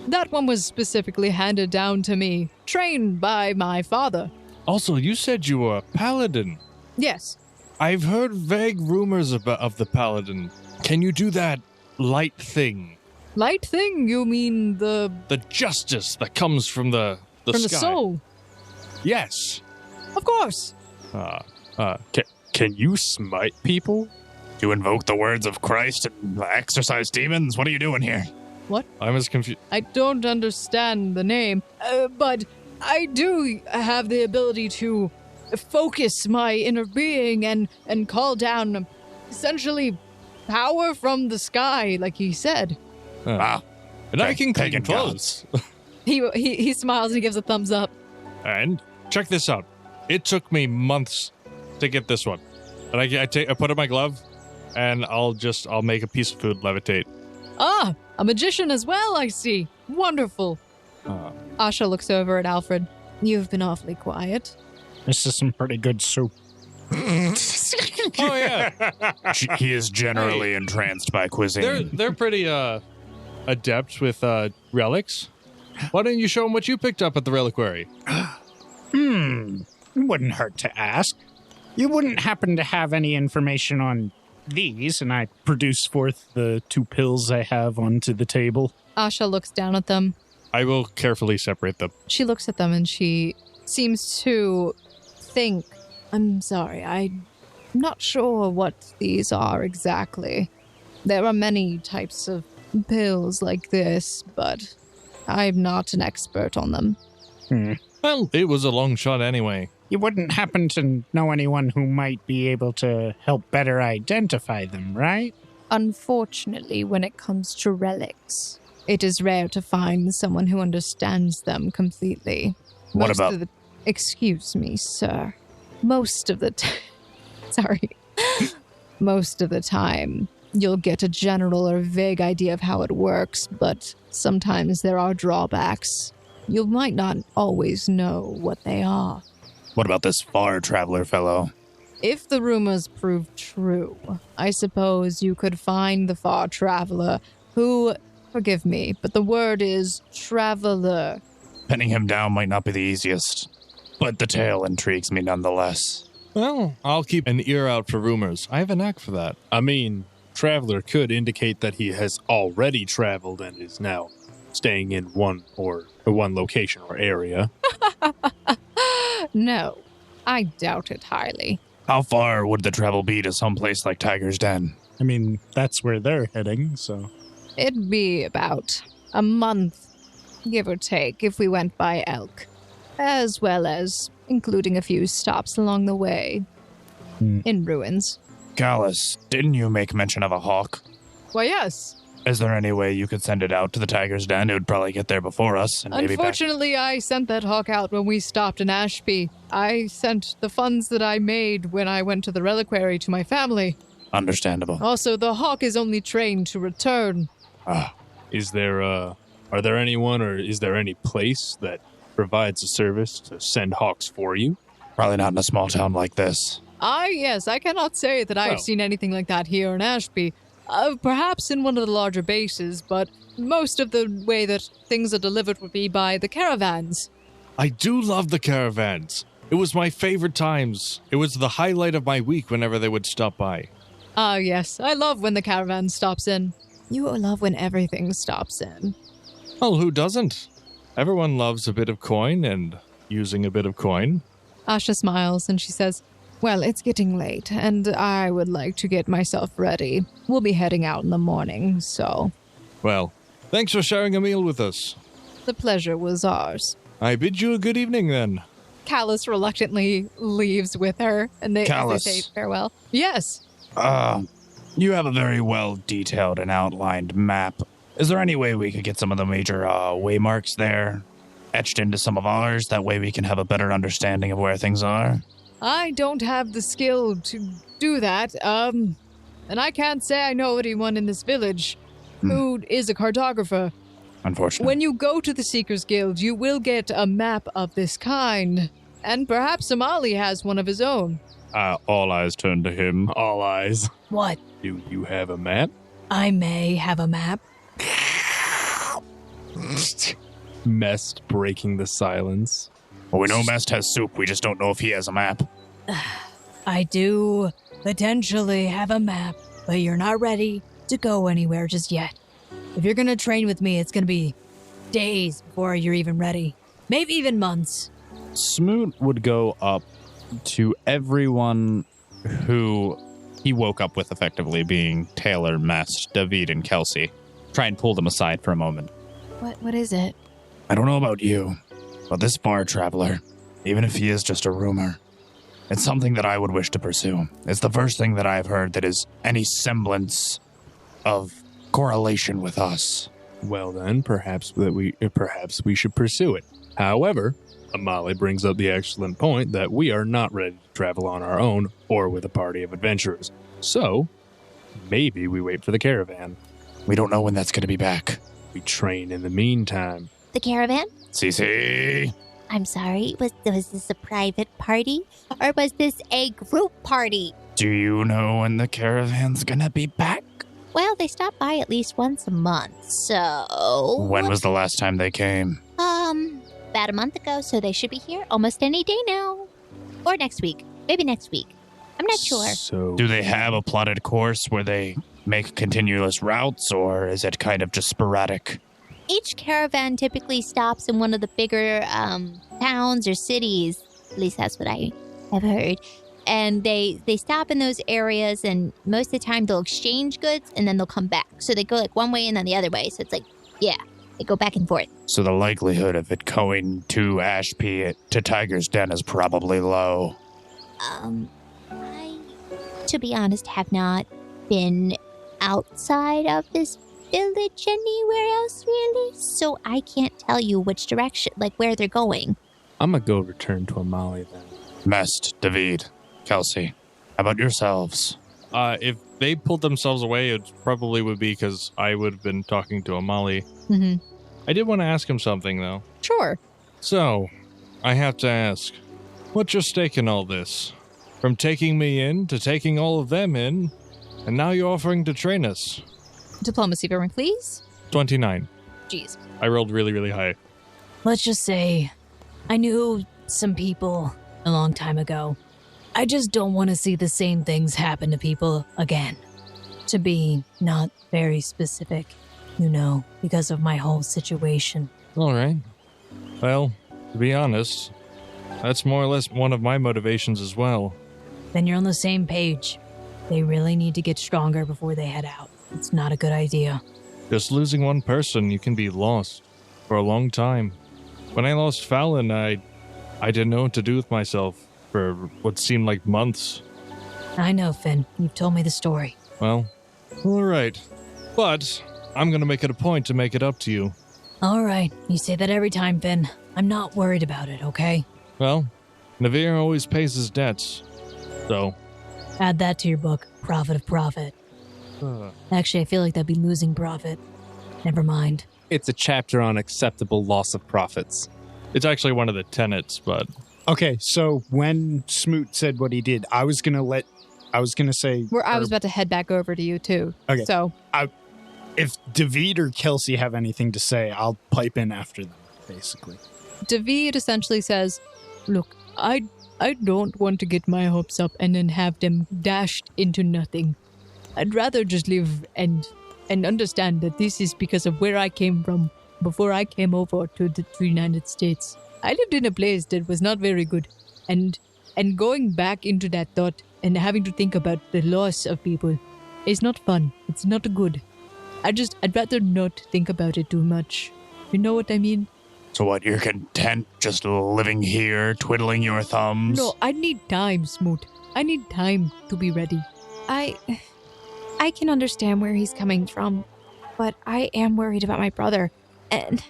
That one was specifically handed down to me, trained by my father. Also, you said you were a paladin. Yes. I've heard vague rumors of the paladin. Can you do that light thing? Light thing? You mean the justice that comes from the from sky. the soul? Yes. Of course. Can you smite people? To invoke the words of Christ and exorcise demons? What are you doing here? What? I'm as confused. I don't understand the name, but I do have the ability to focus my inner being and call down essentially power from the sky, like he said. Wow. And I can Pagan clean clothes. He smiles and he gives a thumbs up. And check this out. It took me months to get this one. And I put it in my glove, and I'll make a piece of food levitate. Ah, a magician as well, I see. Wonderful. Asha looks over at Alfred. You've been awfully quiet. This is some pretty good soup. Oh, yeah. He is generally entranced by cuisine. They're pretty adept with relics. Why don't you show them what you picked up at the reliquary? It wouldn't hurt to ask. You wouldn't happen to have any information on these, and I produce forth the 2 pills I have onto the table. Asha looks down at them. I will carefully separate them. She looks at them and she seems to think, I'm sorry, I'm not sure what these are exactly. There are many types of pills like this, but I'm not an expert on them. Well, it was a long shot anyway. You wouldn't happen to know anyone who might be able to help better identify them, right? Unfortunately, when it comes to relics, it is rare to find someone who understands them completely. What about... Excuse me, sir. Most of the Most of the time, you'll get a general or vague idea of how it works, but sometimes there are drawbacks. You might not always know what they are. What about this far traveler fellow? If the rumors prove true, I suppose you could find the far traveler who, forgive me, but the word is traveler. Pinning him down might not be the easiest, but the tale intrigues me nonetheless. Well, I'll keep an ear out for rumors. I have a knack for that. I mean, traveler could indicate that he has already traveled and is now staying in one location or area. No, I doubt it highly. How far would the travel be to some place like Tiger's Den? I mean, that's where they're heading, so... It'd be about a month, give or take, if we went by elk, as well as including a few stops along the way in ruins. Gallus, didn't you make mention of a hawk? Why, yes. Is there any way you could send it out to the Tiger's Den? It would probably get there before us. And maybe Unfortunately, I sent that hawk out when we stopped in Ashby. I sent the funds that I made when I went to the reliquary to my family. Understandable. Also, the hawk is only trained to return. Are there anyone or is there any place that provides a service to send hawks for you? Probably not in a small town like this. Yes, I cannot say that I've seen anything like that here in Ashby. Perhaps in one of the larger bases, but most of the way that things are delivered would be by the caravans. I do love the caravans. It was my favorite times. It was the highlight of my week whenever they would stop by. Yes, I love when the caravan stops in. You love when everything stops in. Well, who doesn't? Everyone loves a bit of coin and using a bit of coin. Asha smiles and she says, well, it's getting late, and I would like to get myself ready. We'll be heading out in the morning, so... Well, thanks for sharing a meal with us. The pleasure was ours. I bid you a good evening, then. Callus reluctantly leaves with her, and they say farewell. Yes. You have a very well-detailed and outlined map. Is there any way we could get some of the major waymarks there etched into some of ours? That way we can have a better understanding of where things are? I don't have the skill to do that, and I can't say I know anyone in this village who is a cartographer. Unfortunately. When you go to the Seekers Guild, you will get a map of this kind, And perhaps Amali has one of his own. All eyes turn to him. All eyes. What? Do you have a map? I may have a map. Mest breaking the silence. Well, we know Mest has soup. We just don't know if he has a map. I do potentially have a map, but you're not ready to go anywhere just yet. If you're going to train with me, it's going to be days before you're even ready. Maybe even months. Smoot would go up to everyone who he woke up with, effectively being Taylor, Mest, David, and Kelsey. Try and pull them aside for a moment. What is it? I don't know about you, but this far traveler, even if he is just a rumor, it's something that I would wish to pursue. It's the first thing that I've heard that is any semblance of correlation with us. Well then, perhaps we should pursue it. However, Amali brings up the excellent point that we are not ready to travel on our own or with a party of adventurers. So, maybe we wait for the caravan. We don't know when that's going to be back. We train in the meantime. The caravan? Cici! I'm sorry, was this a private party? Or was this a group party? Do you know when the caravan's going to be back? Well, they stop by at least once a month, so... When was the last time they came? About a month ago, so they should be here almost any day now. Or next week. Maybe next week. I'm not sure. So, Do they have a plotted course where they make continuous routes, or is it kind of just sporadic? Each caravan typically stops in one of the bigger towns or cities. At least that's what I have heard. And they stop in those areas, and most of the time they'll exchange goods, and then they'll come back. So they go like one way and then the other way. So it's like, yeah, they go back and forth. So the likelihood of it going to Ashby to Tiger's Den is probably low. I, to be honest, have not been outside of this village anywhere else, really. So I can't tell you which direction, like where they're going. I'm gonna go return to Amali then. Mest, David, Kelsey, how about yourselves? If they pulled themselves away, it probably would be because I would have been talking to Amali. Mm-hmm. I did want to ask him something, though. Sure. So, I have to ask, what's your stake in all this? From taking me in to taking all of them in, and now you're offering to train us. Diplomacy for me, please. 29. Jeez. I rolled really, really high. Let's just say I knew some people a long time ago. I just don't want to see the same things happen to people again. To be not very specific, because of my whole situation. All right. Well, to be honest, that's more or less one of my motivations as well. Then you're on the same page. They really need to get stronger before they head out. It's not a good idea. Just losing one person, you can be lost for a long time. When I lost Fallon, I didn't know what to do with myself for what seemed like months. I know, Finn. You've told me the story. Well, all right. But I'm going to make it a point to make it up to you. All right. You say that every time, Finn. I'm not worried about it, okay? Well, Navir always pays his debts. So, add that to your book, Profit of Profit. Actually, I feel like that'd be losing profit. Never mind. It's a chapter on acceptable loss of profits. It's actually one of the tenets, but... Okay, so when Smoot said what he did, I was going to say... I was about to head back over to you, too. Okay. So... If David or Kelsey have anything to say, I'll pipe in after them, basically. David essentially says, look, I don't want to get my hopes up and then have them dashed into nothing. I'd rather just live and understand that this is because of where I came from before I came over to the United States. I lived in a place that was not very good, and going back into that thought and having to think about the loss of people is not fun. It's not good. I'd rather not think about it too much. You know what I mean? So what, you're content just living here, twiddling your thumbs? No, I need time, Smoot. I need time to be ready. I can understand where he's coming from, but I am worried about my brother. And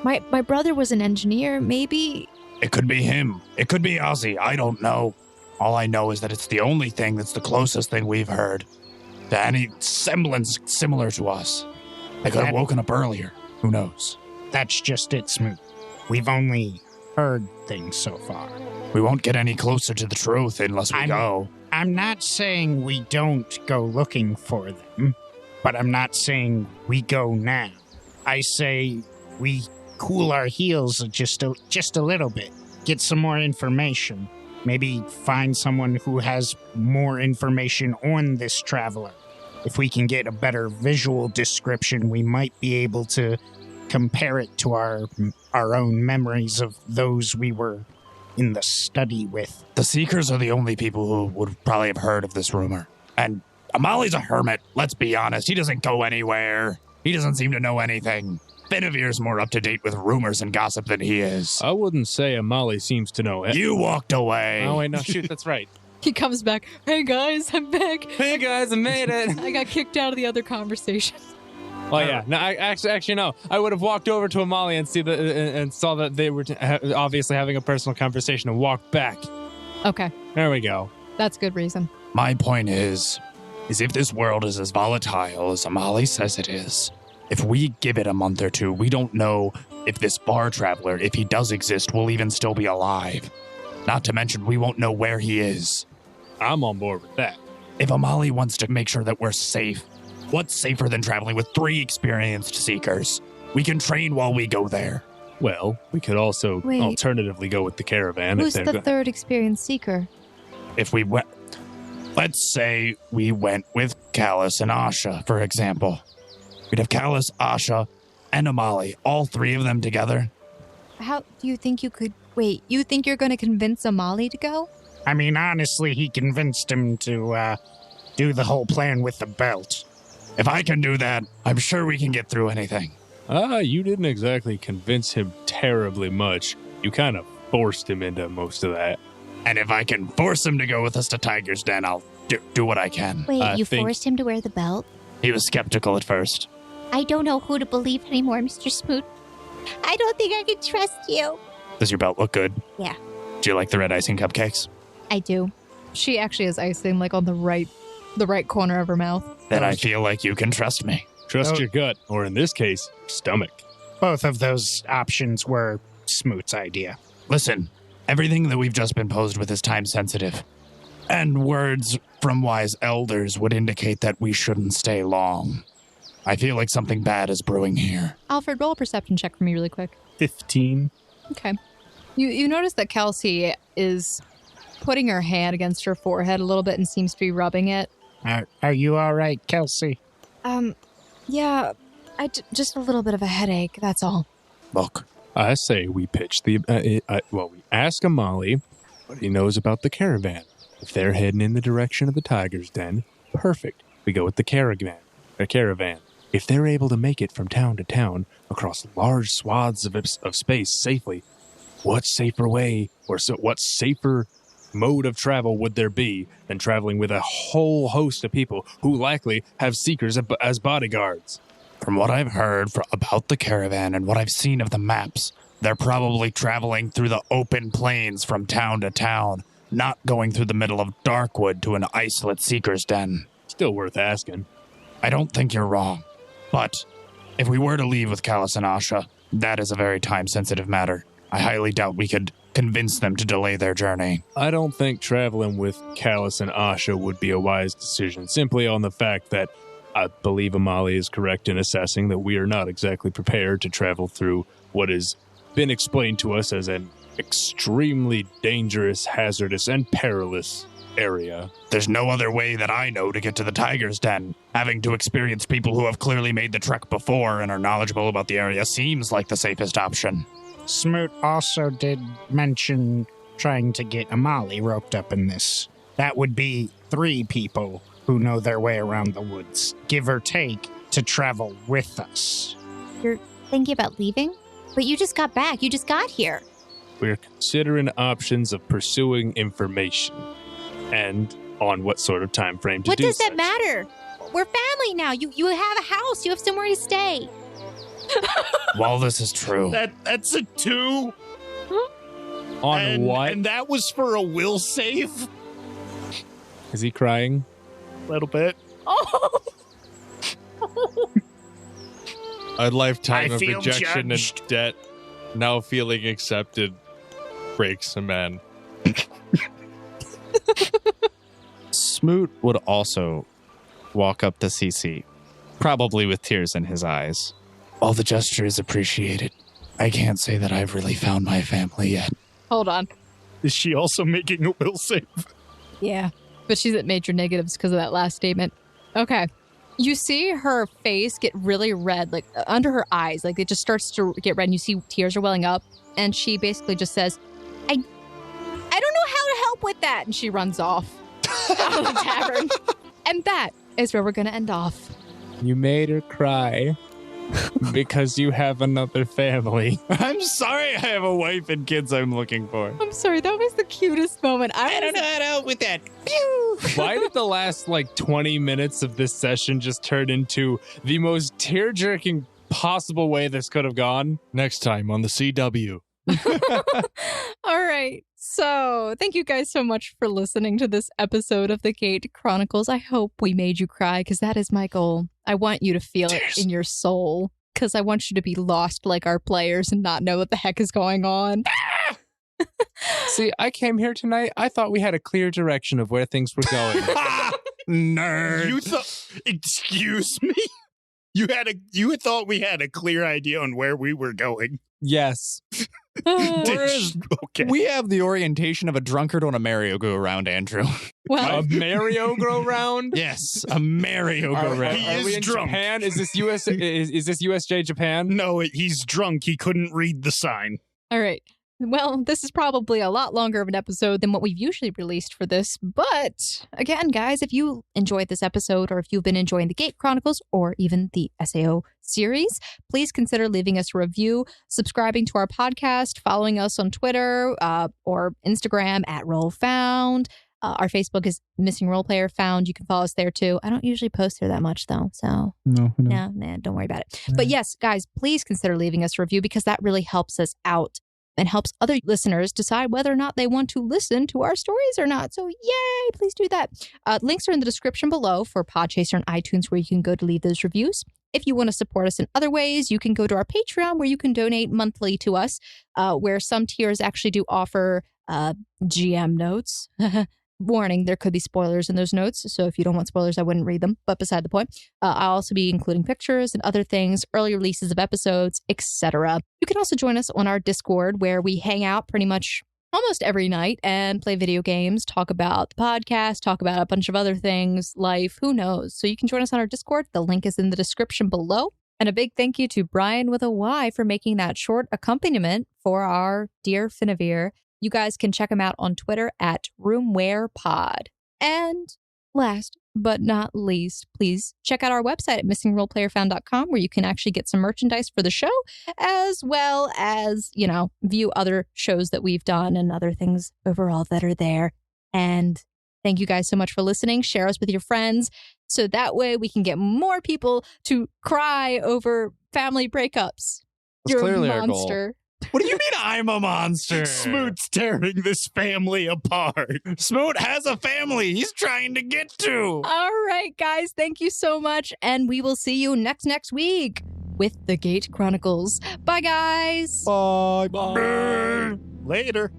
my brother was an engineer, maybe? It could be him. It could be Ozzy. I don't know. All I know is that it's the only thing that's the closest thing we've heard to any semblance similar to us. They could have woken up earlier. Who knows? That's just it, Smoot. We've only heard things so far. We won't get any closer to the truth unless we go. I'm not saying we don't go looking for them, but I'm not saying we go now. I say we cool our heels just a little bit, get some more information, maybe find someone who has more information on this traveler. If we can get a better visual description, we might be able to compare it to our own memories of those we were in the study with. The Seekers are the only people who would probably have heard of this rumor. And Amali's a hermit, let's be honest. He doesn't go anywhere. He doesn't seem to know anything. Benevir's more up-to-date with rumors and gossip than he is. I wouldn't say Amali seems to know it. You walked away. Oh, wait, no, shoot, that's right. He comes back. Hey guys, I'm back. Hey, guys, I made it. I got kicked out of the other conversation. Well, yeah. No, I actually no. I would have walked over to Amali and saw that they were obviously having a personal conversation and walked back. Okay, There we go. that's good reason. My point is if this world is as volatile as Amali says it is, if we give it a month or two, we don't know if this bar traveler, if he does exist, will even still be alive. Not to mention, we won't know where he is. I'm on board with that. If Amali wants to make sure that we're safe, what's safer than traveling with 3 experienced Seekers? We can train while we go there. Well, we could also Wait. alternatively go with the caravan. Who's if the they're third experienced seeker? If we went, let's say we went with Callus and Asha, for example. We'd have Callus, Asha, and Amali, all 3 of them together. How do you think you could... Wait, you think you're going to convince Amali to go? I mean, honestly, he convinced him to do the whole plan with the belt. If I can do that, I'm sure we can get through anything. You didn't exactly convince him terribly much. You kind of forced him into most of that. And if I can force him to go with us to Tiger's Den, I'll do what I can. Wait, I you think- forced him to wear the belt? He was skeptical at first. I don't know who to believe anymore, Mr. Smoot. I don't think I can trust you. Does your belt look good? Yeah. Do you like the red icing cupcakes? I do. She actually has icing like on the right corner of her mouth. Then I feel like you can trust me. Trust Oh. your gut, or in this case, stomach. Both of those options were Smoot's idea. Listen, everything that we've just been posed with is time sensitive. And words from wise elders would indicate that we shouldn't stay long. I feel like something bad is brewing here. Alfred, roll a perception check for me really quick. 15. Okay. You notice that Kelsey is putting her hand against her forehead a little bit and seems to be rubbing it. Are you all right, Kelsey? Yeah, just a little bit of a headache, that's all. Look, I say we pitch we ask Amali what he knows about the caravan. If they're heading in the direction of the Tiger's Den, perfect. We go with the caravan. If they're able to make it from town to town across large swaths of space safely, what safer way what safer mode of travel would there be than traveling with a whole host of people who likely have Seekers as bodyguards? from what I've heard about the caravan and what I've seen of the maps, they're probably traveling through the open plains from town to town, not going through the middle of Darkwood to an isolate Seeker's Den. Still worth asking. I don't think you're wrong. But if we were to leave with Callus and Asha, that is a very time-sensitive matter. I highly doubt we could convince them to delay their journey. I don't think traveling with Callus and Asha would be a wise decision, simply on the fact that I believe Amali is correct in assessing that we are not exactly prepared to travel through what has been explained to us as an extremely dangerous, hazardous, and perilous area. There's no other way that I know to get to the Tiger's Den. Having to experience people who have clearly made the trek before and are knowledgeable about the area seems like the safest option. Smoot also did mention trying to get Amali roped up in this. That would be 3 people who know their way around the woods, give or take, to travel with us. You're thinking about leaving? But you just got back. You just got here. We're considering options of pursuing information and on what sort of time frame to What do does that such. matter? We're family now. You have a house. You have somewhere to stay. While this is true, That's a 2. On what? And that was for a will save? Is he crying? A little bit. Oh, A lifetime I of feel rejection judged. and debt, now feeling accepted, breaks a man. Smoot would also walk up to Cici, probably with tears in his eyes. While the gesture is appreciated, I can't say that I've really found my family yet. Hold on. Is she also making a will save? Yeah, but she's at major negatives because of that last statement. Okay. You see her face get really red, like under her eyes, like it just starts to get red and you see tears are welling up. And she basically just says, I don't know how to help with that. And she runs off out of the tavern. And that is where we're going to end off. You made her cry because you have another family. I'm sorry I have a wife and kids I'm looking for. I'm sorry, that was the cutest moment. I don't know how to help with that. Why did the last 20 minutes of this session just turn into the most tear-jerking possible way this could have gone? Next time on the CW. All right. So thank you guys so much for listening to this episode of the Gate Chronicles. I hope we made you cry because that is my goal. I want you to feel it in your soul because I want you to be lost like our players and not know what the heck is going on. See, I came here tonight. I thought we had a clear direction of where things were going. Nerd. You thought? Excuse me. You thought we had a clear idea on where we were going. Yes. Okay. We have the orientation of a drunkard on a merry-go-round, Andrew. Well, A merry-go-round? Yes, a merry-go-round. He Are is we in drunk. Japan? Is this US? Is this USJ Japan? No, he's drunk. He couldn't read the sign. all right. Well, this is probably a lot longer of an episode than what we've usually released for this. But again, guys, if you enjoyed this episode or if you've been enjoying the Gate Chronicles or even the SAO series, please consider leaving us a review, subscribing to our podcast, following us on Twitter or Instagram at RollFound. Our Facebook is Missing Role Player Found. You can follow us there too. I don't usually post there that much though, so no, don't worry about it. But yes, guys, please consider leaving us a review because that really helps us out and helps other listeners decide whether or not they want to listen to our stories or not. So yay, please do that. Links are in the description below for Podchaser and iTunes where you can go to leave those reviews. If you want to support us in other ways, you can go to our Patreon where you can donate monthly to us, where some tiers actually do offer GM notes. Warning, there could be spoilers in those notes, so if you don't want spoilers, I wouldn't read them, but beside the point. I'll also be including pictures and other things, early releases of episodes, etc. You can also join us on our Discord, where we hang out pretty much almost every night and play video games, talk about the podcast, talk about a bunch of other things, life, who knows. So you can join us on our Discord. The link is in the description below. And a big thank you to Brian with a Y for making that short accompaniment for our dear Finavir. You guys can check him out on Twitter at RoomWarePod. And last but not least, please check out our website at MissingRolePlayerFound.com where you can actually get some merchandise for the show, as well as, view other shows that we've done and other things overall that are there. And thank you guys so much for listening. Share us with your friends so that way we can get more people to cry over family breakups. That's You're clearly a our goal. monster. What do you mean I'm a monster? Smoot's tearing this family apart. Smoot has a family he's trying to get to. All right, guys, thank you so much. And we will see you next week with the Gate Chronicles. Bye, guys. Bye. Later.